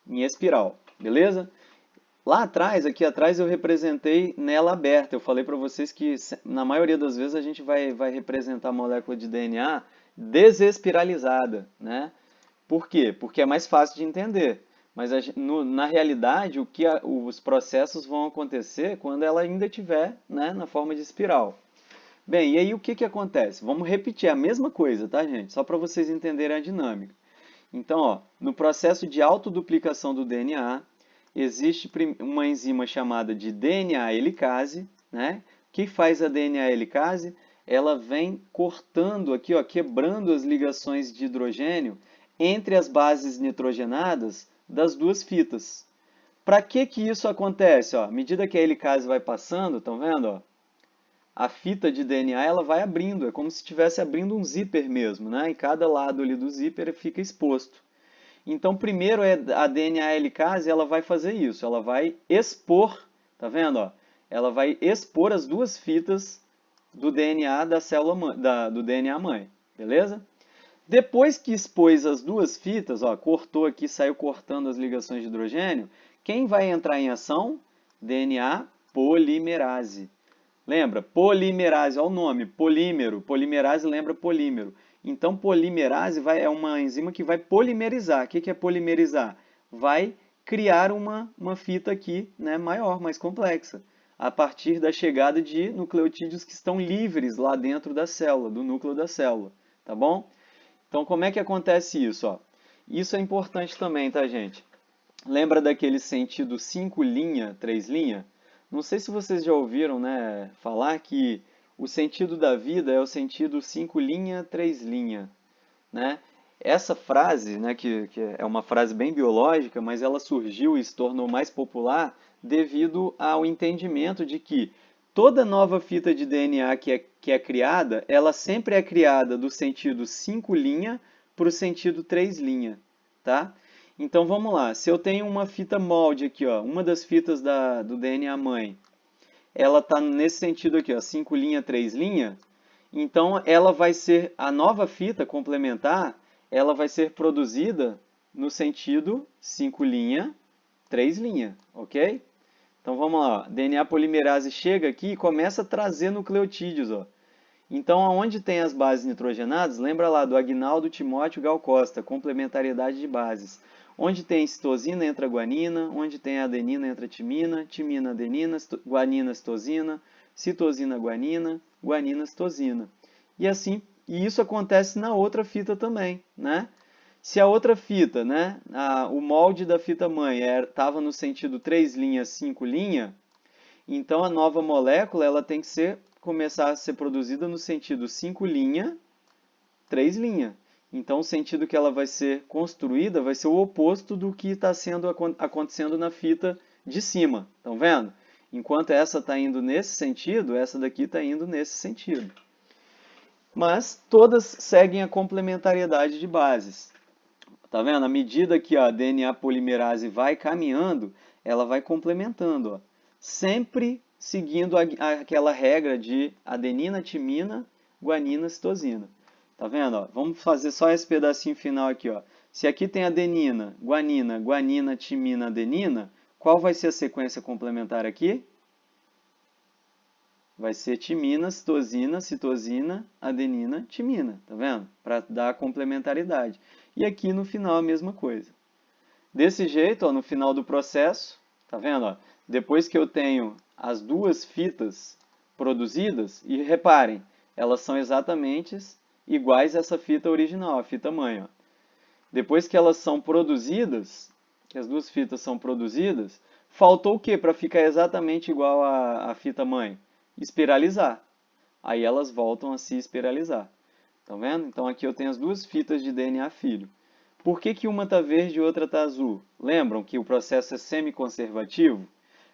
em espiral, beleza? Lá atrás, aqui atrás, eu representei nela aberta. Eu falei para vocês que na maioria das vezes a gente vai representar a molécula de DNA desespiralizada, né? Por quê? Porque é mais fácil de entender. Mas na realidade, os processos vão acontecer quando ela ainda estiver, né, na forma de espiral. Bem, e aí o que acontece? Vamos repetir a mesma coisa, tá, gente? Só para vocês entenderem a dinâmica. Então, ó, no processo de autoduplicação do DNA, existe uma enzima chamada de DNA helicase, né? O que faz a DNA helicase? Ela vem cortando aqui, ó, quebrando as ligações de hidrogênio entre as bases nitrogenadas das duas fitas. Para que isso acontece? Ó? À medida que a helicase vai passando, estão vendo? Ó? a fita de DNA ela vai abrindo, é como se estivesse abrindo um zíper mesmo, né? E cada lado ali do zíper fica exposto. Então, primeiro a DNA helicase ela vai fazer isso, ela vai expor, tá vendo? Ó? Ela vai expor as duas fitas do DNA da célula do DNA mãe, beleza? Depois que expôs as duas fitas, ó, cortou aqui, saiu cortando as ligações de hidrogênio, quem vai entrar em ação? DNA polimerase. Lembra? Polimerase, olha o nome, polímero. Polimerase lembra polímero. Então, polimerase é uma enzima que vai polimerizar. O que é polimerizar? Vai criar uma fita aqui, né, maior, mais complexa, a partir da chegada de nucleotídeos que estão livres lá dentro da célula, do núcleo da célula, tá bom? Então, como é que acontece isso? Ó? Isso é importante também, tá, gente? Lembra daquele sentido 5 linha, 3 linha? Não sei se vocês já ouviram, né, falar que o sentido da vida é o sentido 5 linha, 3 linha, né? Essa frase, né, que é uma frase bem biológica, mas ela surgiu e se tornou mais popular devido ao entendimento de que toda nova fita de DNA que é criada, ela sempre é criada do sentido 5 linha para o sentido 3 linha, tá? Então vamos lá, se eu tenho uma fita molde aqui, ó, uma das fitas do DNA mãe, ela está nesse sentido aqui, ó, 5 linha, 3 linha, então ela vai ser, a nova fita complementar, ela vai ser produzida no sentido 5 linha, 3 linha, ok? Então vamos lá, ó. DNA polimerase chega aqui e começa a trazer nucleotídeos, ó. Então, aonde tem as bases nitrogenadas, lembra lá do Aguinaldo Timóteo Gal Costa, complementariedade de bases. Onde tem citosina entra guanina, onde tem adenina entra timina, timina adenina, guanina citosina, citosina guanina, guanina citosina. E assim, e isso acontece na outra fita também, né? Se a outra fita, né, o molde da fita mãe estava no sentido 3 linha, 5 linha, então a nova molécula ela tem que começar a ser produzida no sentido 5 linha, 3 linha. Então o sentido que ela vai ser construída vai ser o oposto do que está acontecendo na fita de cima. Estão vendo? Enquanto essa está indo nesse sentido, essa daqui está indo nesse sentido. Mas todas seguem a complementariedade de bases. Tá vendo? À medida que a DNA polimerase vai caminhando, ela vai complementando, ó. Sempre seguindo aquela regra de adenina, timina, guanina, citosina. Tá vendo? Ó? Vamos fazer só esse pedacinho final aqui, ó. Se aqui tem adenina, guanina, guanina, timina, adenina, qual vai ser a sequência complementar aqui? Vai ser timina, citosina, citosina, adenina, timina, tá vendo? Para dar complementaridade. E aqui no final a mesma coisa. Desse jeito, ó, no final do processo, tá vendo? Ó, depois que eu tenho as duas fitas produzidas, e reparem, elas são exatamente iguais a essa fita original, a fita mãe. Ó. Depois que elas são produzidas, que as duas fitas são produzidas, faltou o que para ficar exatamente igual à fita mãe? Espiralizar. Aí elas voltam a se espiralizar. Tá vendo? Então aqui eu tenho as duas fitas de DNA filho. Por que uma está verde e outra está azul? Lembram que o processo é semiconservativo?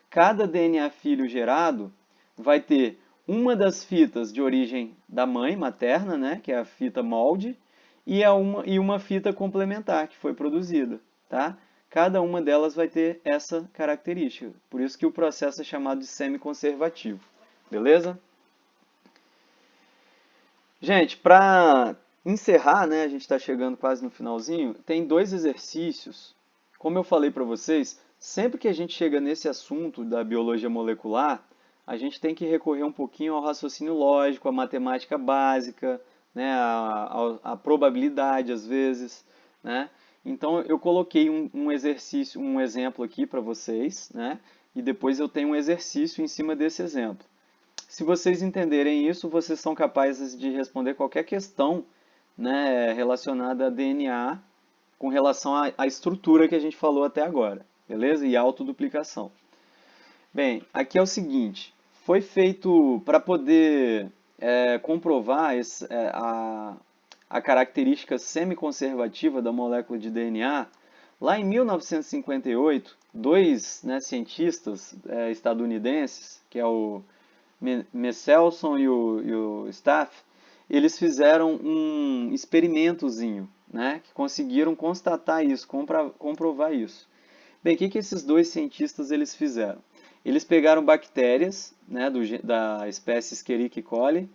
Cada DNA filho gerado vai ter uma das fitas de origem da mãe materna, né, que é a fita molde, e uma fita complementar que foi produzida. Tá? Cada uma delas vai ter essa característica. Por isso que o processo é chamado de semiconservativo. Beleza? Gente, para encerrar, né, a gente está chegando quase no finalzinho, tem dois exercícios. Como eu falei para vocês, sempre que a gente chega nesse assunto da biologia molecular, a gente tem que recorrer um pouquinho ao raciocínio lógico, à matemática básica, né, à probabilidade às vezes, né? Então eu coloquei um exercício, um exemplo aqui para vocês, né? E depois eu tenho um exercício em cima desse exemplo. Se vocês entenderem isso, vocês são capazes de responder qualquer questão, né, relacionada a DNA com relação à estrutura que a gente falou até agora, beleza? E autoduplicação. Bem, aqui é o seguinte, foi feito para poder comprovar a característica semiconservativa da molécula de DNA, lá em 1958, dois, né, cientistas estadunidenses, que é o Messelson e o Staff, eles fizeram um experimentozinho, né, que conseguiram constatar isso, comprovar isso. Bem, o que esses dois cientistas eles fizeram? Eles pegaram bactérias, né, da espécie Escherichia coli,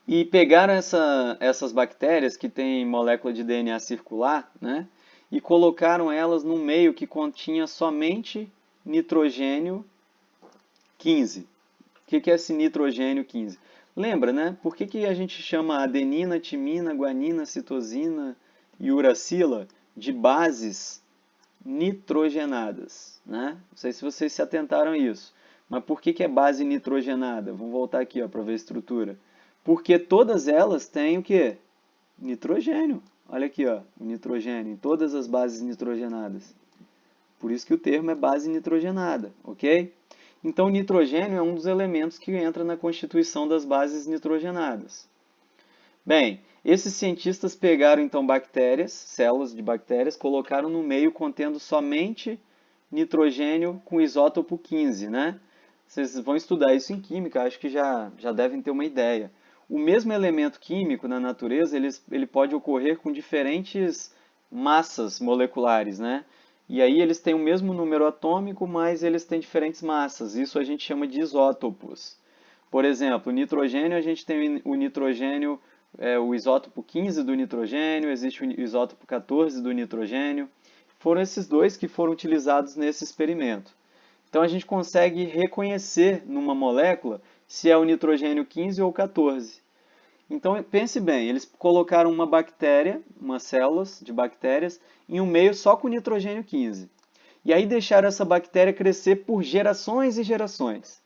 e pegaram essas bactérias que têm molécula de DNA circular, né, e colocaram elas num meio que continha somente nitrogênio 15. O que é esse nitrogênio 15? Lembra, né? Por que a gente chama adenina, timina, guanina, citosina e uracila de bases nitrogenadas, né? Não sei se vocês se atentaram a isso. Mas por que é base nitrogenada? Vamos voltar aqui para ver a estrutura. Porque todas elas têm o quê? Nitrogênio. Olha aqui, ó, o nitrogênio em todas as bases nitrogenadas. Por isso que o termo é base nitrogenada, ok? Então, o nitrogênio é um dos elementos que entra na constituição das bases nitrogenadas. Bem, esses cientistas pegaram então bactérias, células de bactérias, colocaram no meio contendo somente nitrogênio com isótopo 15, né? Vocês vão estudar isso em química, acho que já devem ter uma ideia. O mesmo elemento químico na natureza, ele pode ocorrer com diferentes massas moleculares, né? E aí eles têm o mesmo número atômico, mas eles têm diferentes massas. Isso a gente chama de isótopos. Por exemplo, o nitrogênio, a gente tem o nitrogênio, o isótopo 15 do nitrogênio, existe o isótopo 14 do nitrogênio. Foram esses dois que foram utilizados nesse experimento. Então a gente consegue reconhecer numa molécula se é o nitrogênio 15 ou 14. Então pense bem, eles colocaram uma bactéria, umas células de bactérias, em um meio só com nitrogênio 15. E aí deixaram essa bactéria crescer por gerações e gerações.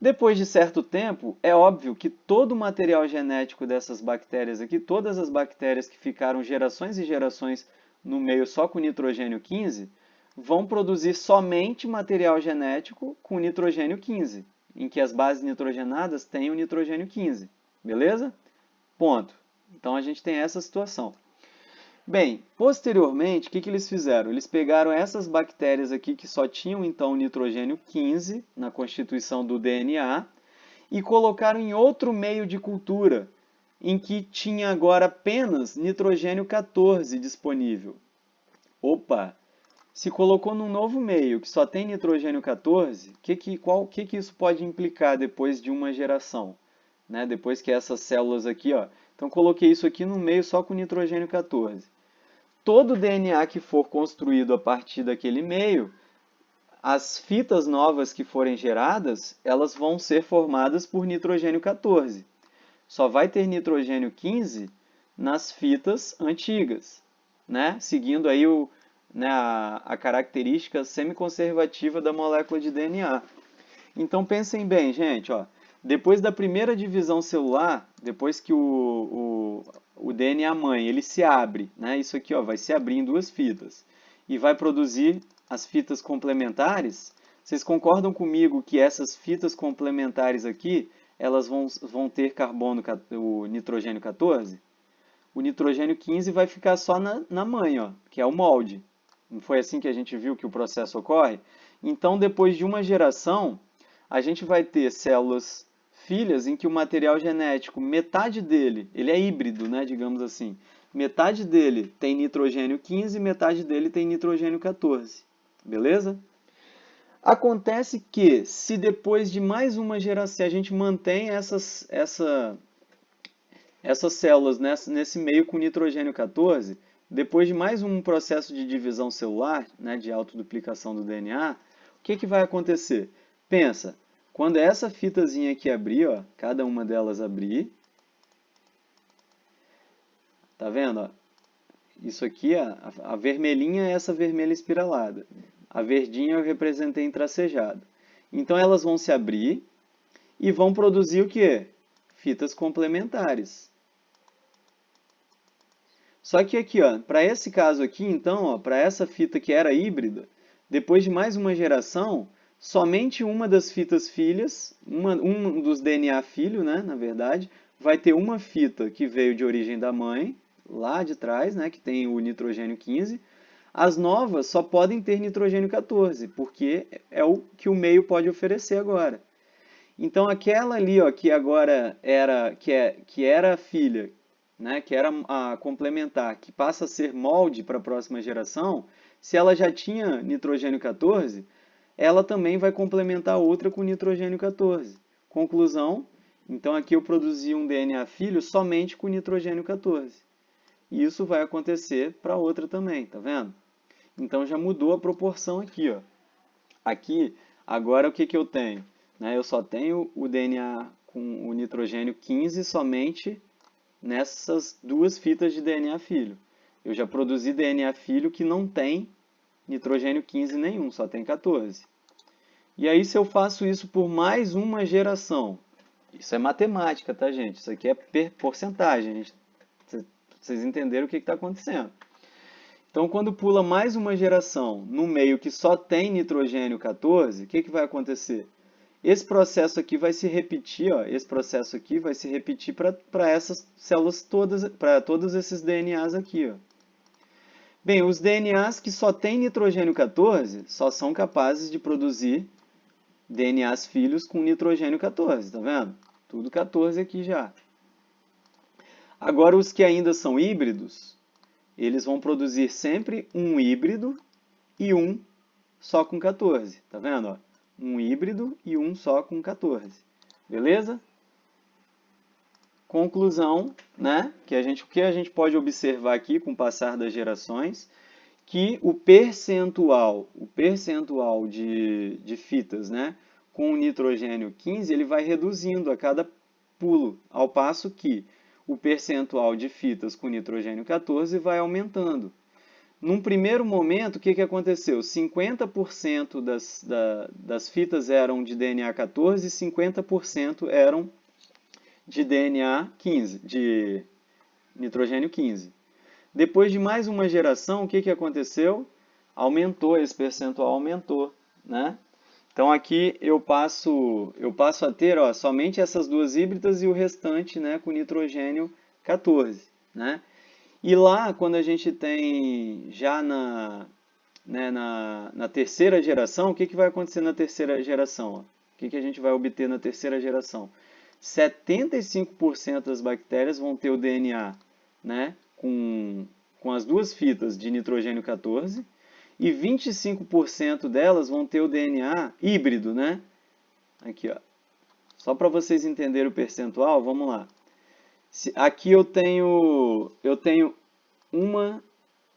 Depois de certo tempo, é óbvio que todo o material genético dessas bactérias aqui, todas as bactérias que ficaram gerações e gerações no meio só com nitrogênio 15, vão produzir somente material genético com nitrogênio 15, em que as bases nitrogenadas têm o nitrogênio 15. Beleza? Ponto. Então a gente tem essa situação. Bem, posteriormente, o que eles fizeram? Eles pegaram essas bactérias aqui que só tinham então nitrogênio 15 na constituição do DNA e colocaram em outro meio de cultura, em que tinha agora apenas nitrogênio 14 disponível. Opa! Se colocou num novo meio que só tem nitrogênio 14, o que isso pode implicar depois de uma geração? Né? Depois que essas células aqui, ó, então coloquei isso aqui no meio só com nitrogênio 14. Todo DNA que for construído a partir daquele meio, as fitas novas que forem geradas, elas vão ser formadas por nitrogênio 14. Só vai ter nitrogênio 15 nas fitas antigas, né? Seguindo aí a característica semiconservativa da molécula de DNA. Então pensem bem, gente, ó, depois da primeira divisão celular, depois que o DNA mãe ele se abre, né? Isso aqui ó, vai se abrir em duas fitas e vai produzir as fitas complementares. Vocês concordam comigo que essas fitas complementares aqui, elas vão ter carbono, o nitrogênio 14? O nitrogênio 15 vai ficar só na mãe, ó, que é o molde. Não foi assim que a gente viu que o processo ocorre? Então, depois de uma geração, a gente vai ter células filhas em que o material genético, metade dele, ele é híbrido, né, digamos assim. Metade dele tem nitrogênio 15, metade dele tem nitrogênio 14. Beleza? Acontece que, se depois de mais uma geração, a gente mantém essas células nesse meio com nitrogênio 14, depois de mais um processo de divisão celular, né, de autoduplicação do DNA, o que vai acontecer? Pensa, quando essa fitazinha aqui abrir, ó, cada uma delas abrir, tá vendo? Ó? Isso aqui, a vermelhinha é essa vermelha espiralada. A verdinha eu representei em tracejado. Então elas vão se abrir e vão produzir o quê? Fitas complementares. Só que aqui, ó, para esse caso aqui, então, para essa fita que era híbrida, depois de mais uma geração, somente uma das fitas filhas, um dos DNA filho, né, na verdade, vai ter uma fita que veio de origem da mãe, lá de trás, né, que tem o nitrogênio 15. As novas só podem ter nitrogênio 14, porque é o que o meio pode oferecer agora. Então aquela ali, ó, que agora era que era a filha, né, que era a complementar, que passa a ser molde para a próxima geração, se ela já tinha nitrogênio 14, ela também vai complementar outra com nitrogênio 14. Conclusão, então aqui eu produzi um DNA filho somente com nitrogênio 14. E isso vai acontecer para outra também, tá vendo? Então já mudou a proporção aqui, ó. Aqui, agora o que que eu tenho? Né, eu só tenho o DNA com o nitrogênio 15 somente nessas duas fitas de DNA filho. Eu já produzi DNA filho que não tem nitrogênio 15 nenhum, só tem 14. E aí, se eu faço isso por mais uma geração, isso é matemática, tá, gente? Isso aqui é porcentagem. Vocês entenderam o que está acontecendo. Então, quando pula mais uma geração no meio que só tem nitrogênio 14, o que vai acontecer? Esse processo aqui vai se repetir, ó, esse processo aqui vai se repetir para essas células todas, para todos esses DNAs aqui, ó. Bem, os DNAs que só têm nitrogênio 14 só são capazes de produzir DNAs filhos com nitrogênio 14, tá vendo? Tudo 14 aqui já. Agora, os que ainda são híbridos, eles vão produzir sempre um híbrido e um só com 14, tá vendo? Ó? Um híbrido e um só com 14. Beleza? Conclusão, né? O que a gente pode observar aqui com o passar das gerações, que o percentual de fitas, né, com o nitrogênio 15, ele vai reduzindo a cada pulo, ao passo que o percentual de fitas com nitrogênio 14 vai aumentando. Num primeiro momento, o que aconteceu? 50% das fitas eram de DNA 14 e 50% eram de DNA 15, de nitrogênio 15. Depois de mais uma geração, o que aconteceu? Aumentou, esse percentual aumentou, né? Então aqui eu passo a ter, ó, somente essas duas híbridas e o restante, né, com nitrogênio 14, né? E lá, quando a gente tem já na terceira geração, o que vai acontecer na terceira geração? Ó? O que a gente vai obter na terceira geração? 75% das bactérias vão ter o DNA, né, com as duas fitas de nitrogênio 14 e 25% delas vão ter o DNA híbrido, né? Aqui, ó. Só para vocês entenderem o percentual, vamos lá. Aqui eu tenho 1,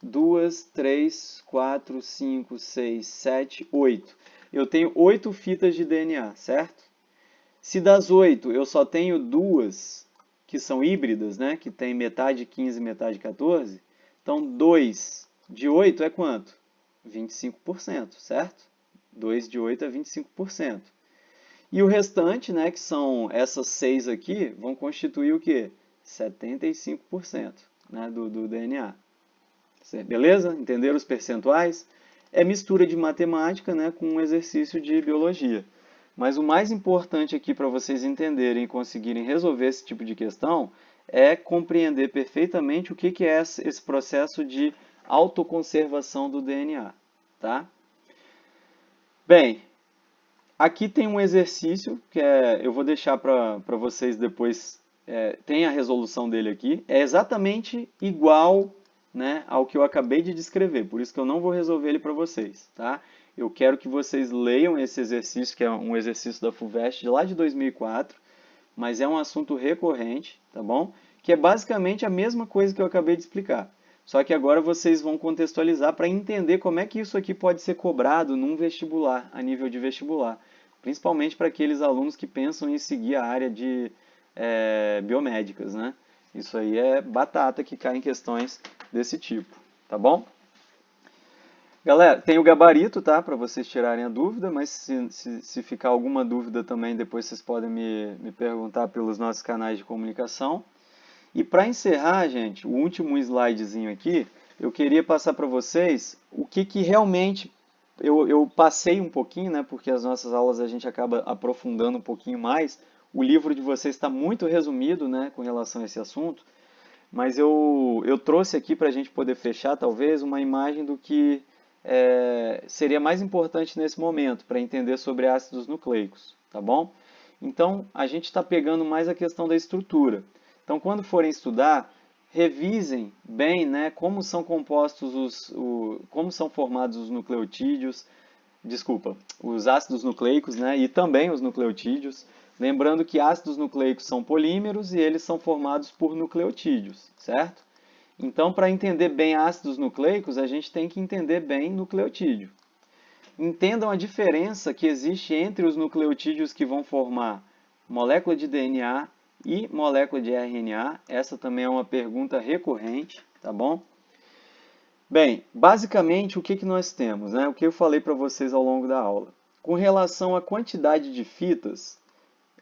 2, 3, 4, 5, 6, 7, 8. Eu tenho 8 fitas de DNA, certo? Se das 8 eu só tenho 2 que são híbridas, né? Que tem metade 15 e metade 14. Então 2 de 8 é quanto? 25%, certo? 2 de 8 é 25%. E o restante, né, que são essas 6 aqui, vão constituir o quê? 75%, né, do DNA. Beleza? Entenderam os percentuais? É mistura de matemática, né, com um exercício de biologia. Mas o mais importante aqui para vocês entenderem e conseguirem resolver esse tipo de questão é compreender perfeitamente o que é esse processo de autoconservação do DNA. Tá? Bem, aqui tem um exercício que eu vou deixar para vocês depois, tem a resolução dele aqui. É exatamente igual, né, ao que eu acabei de descrever, por isso que eu não vou resolver ele para vocês. Tá? Eu quero que vocês leiam esse exercício, que é um exercício da FUVEST de lá de 2004, mas é um assunto recorrente, tá bom? Que é basicamente a mesma coisa que eu acabei de explicar. Só que agora vocês vão contextualizar para entender como é que isso aqui pode ser cobrado num vestibular, a nível de vestibular. Principalmente para aqueles alunos que pensam em seguir a área de biomédicas, né? Isso aí é batata que cai em questões desse tipo, tá bom? Galera, tem o gabarito, tá? Para vocês tirarem a dúvida, mas se ficar alguma dúvida também, depois vocês podem me perguntar pelos nossos canais de comunicação. E para encerrar, gente, o último slidezinho aqui, eu queria passar para vocês o que realmente eu passei um pouquinho, né? Porque as nossas aulas a gente acaba aprofundando um pouquinho mais. O livro de vocês está muito resumido, né, com relação a esse assunto. Mas eu trouxe aqui para a gente poder fechar, talvez, uma imagem do que seria mais importante nesse momento, para entender sobre ácidos nucleicos, tá bom? Então, a gente está pegando mais a questão da estrutura. Então, quando forem estudar, revisem bem, né, como são compostos como são formados os nucleotídeos, desculpa, os ácidos nucleicos, né, e também os nucleotídeos. Lembrando que ácidos nucleicos são polímeros e eles são formados por nucleotídeos, certo? Então, para entender bem ácidos nucleicos, a gente tem que entender bem nucleotídeo. Entendam a diferença que existe entre os nucleotídeos que vão formar molécula de DNA e molécula de RNA. Essa também é uma pergunta recorrente, tá bom? Bem, basicamente o que nós temos, né? O que eu falei para vocês ao longo da aula. Com relação à quantidade de fitas,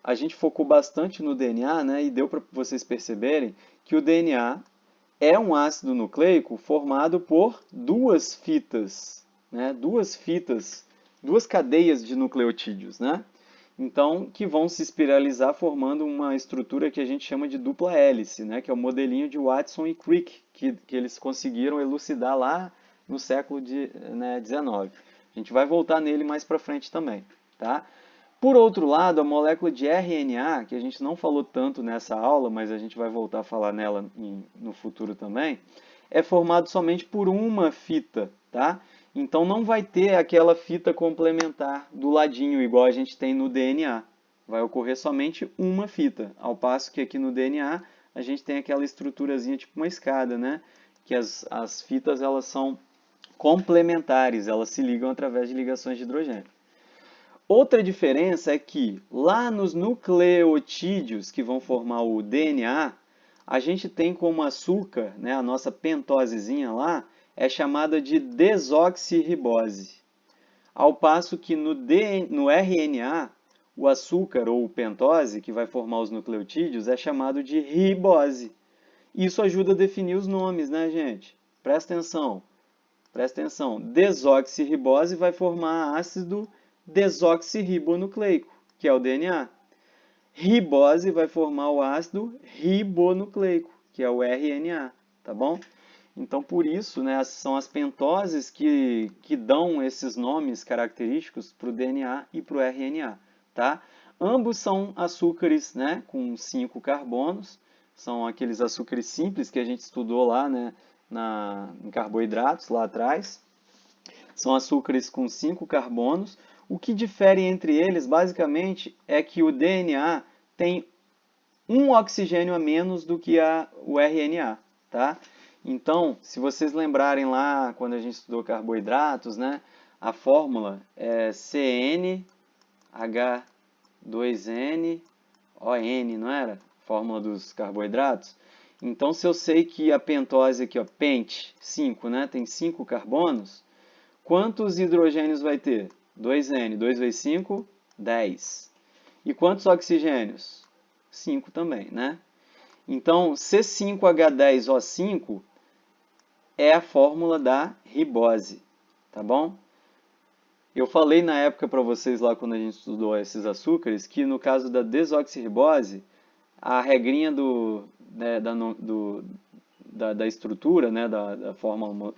a gente focou bastante no DNA, né? E deu para vocês perceberem que o DNA é um ácido nucleico formado por duas fitas, né? Duas cadeias de nucleotídeos, né? Então, que vão se espiralizar formando uma estrutura que a gente chama de dupla hélice, né? Que é o modelinho de Watson e Crick, que eles conseguiram elucidar lá no século XIX. A gente vai voltar nele mais para frente também, tá? Por outro lado, a molécula de RNA, que a gente não falou tanto nessa aula, mas a gente vai voltar a falar nela no futuro também, é formado somente por uma fita, tá? Então não vai ter aquela fita complementar do ladinho, igual a gente tem no DNA. Vai ocorrer somente uma fita, ao passo que aqui no DNA a gente tem aquela estruturazinha tipo uma escada, né? Que as fitas elas são complementares, elas se ligam através de ligações de hidrogênio. Outra diferença é que lá nos nucleotídeos que vão formar o DNA, a gente tem como açúcar, né, a nossa pentosezinha lá, é chamada de desoxirribose. Ao passo que no RNA, o açúcar ou pentose, que vai formar os nucleotídeos, é chamado de ribose. Isso ajuda a definir os nomes, né, gente? Presta atenção. Presta atenção. Desoxirribose vai formar ácido desoxirribonucleico, que é o DNA. Ribose vai formar o ácido ribonucleico, que é o RNA, tá bom? Então, por isso, né, são as pentoses que dão esses nomes característicos para o DNA e para o RNA, tá? Ambos são açúcares, né, com 5 carbonos, são aqueles açúcares simples que a gente estudou lá, né, em carboidratos, lá atrás. São açúcares com 5 carbonos. O que difere entre eles, basicamente, é que o DNA tem um oxigênio a menos do que o RNA, tá? Então, se vocês lembrarem lá, quando a gente estudou carboidratos, né? A fórmula é CnH2nOn, não era? Fórmula dos carboidratos. Então, se eu sei que a pentose aqui, ó, pent, 5, né? Tem 5 carbonos, quantos hidrogênios vai ter? 2N. 2 vezes 5, 10. E quantos oxigênios? 5 também, né? Então, C5H10O5 é a fórmula da ribose, tá bom? Eu falei na época para vocês lá quando a gente estudou esses açúcares que no caso da desoxirribose, a regrinha da estrutura, né, da fórmula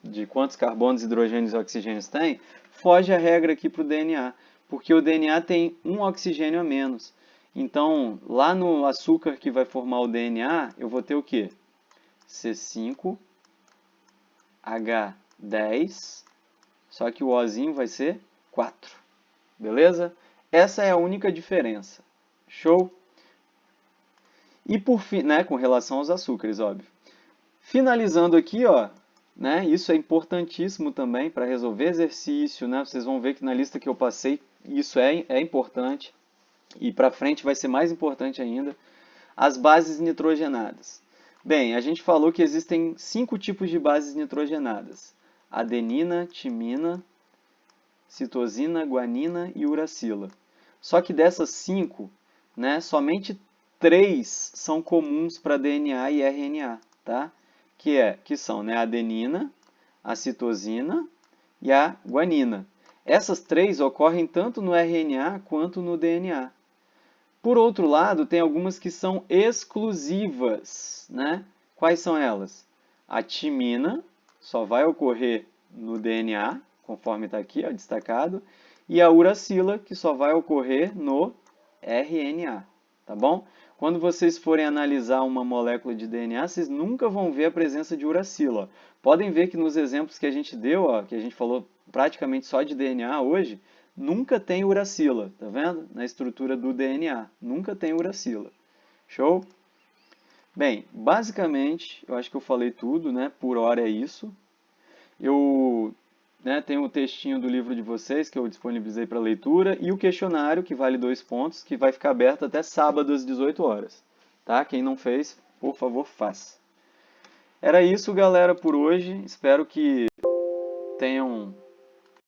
de quantos carbonos, hidrogênios e oxigênios tem, foge a regra aqui para o DNA, porque o DNA tem um oxigênio a menos. Então, lá no açúcar que vai formar o DNA, eu vou ter o quê? C5H10, só que o Ozinho vai ser 4. Beleza? Essa é a única diferença. Show? E por fim, né, com relação aos açúcares, óbvio. Finalizando aqui, ó, né, isso é importantíssimo também para resolver exercício, né? Vocês vão ver que na lista que eu passei, isso é importante. E para frente vai ser mais importante ainda. As bases nitrogenadas. Bem, a gente falou que existem 5 tipos de bases nitrogenadas: adenina, timina, citosina, guanina e uracila. Só que dessas 5, né, somente 3 são comuns para DNA e RNA, tá? Que são, né, a adenina, a citosina e a guanina. Essas 3 ocorrem tanto no RNA quanto no DNA. Por outro lado, tem algumas que são exclusivas, né? Quais são elas? A timina só vai ocorrer no DNA, conforme está aqui, ó, destacado, e a uracila, que só vai ocorrer no RNA, tá bom? Quando vocês forem analisar uma molécula de DNA, vocês nunca vão ver a presença de uracila. Ó. Podem ver que nos exemplos que a gente deu, ó, que a gente falou praticamente só de DNA hoje, nunca tem uracila, tá vendo? Na estrutura do DNA, nunca tem uracila. Show? Bem, basicamente, eu acho que eu falei tudo, né? Por hora é isso. Eu tenho o textinho do livro de vocês que eu disponibilizei para leitura e o questionário, que vale 2 pontos, que vai ficar aberto até sábado às 18 horas. Tá? Quem não fez, por favor, faça. Era isso, galera, por hoje. Espero que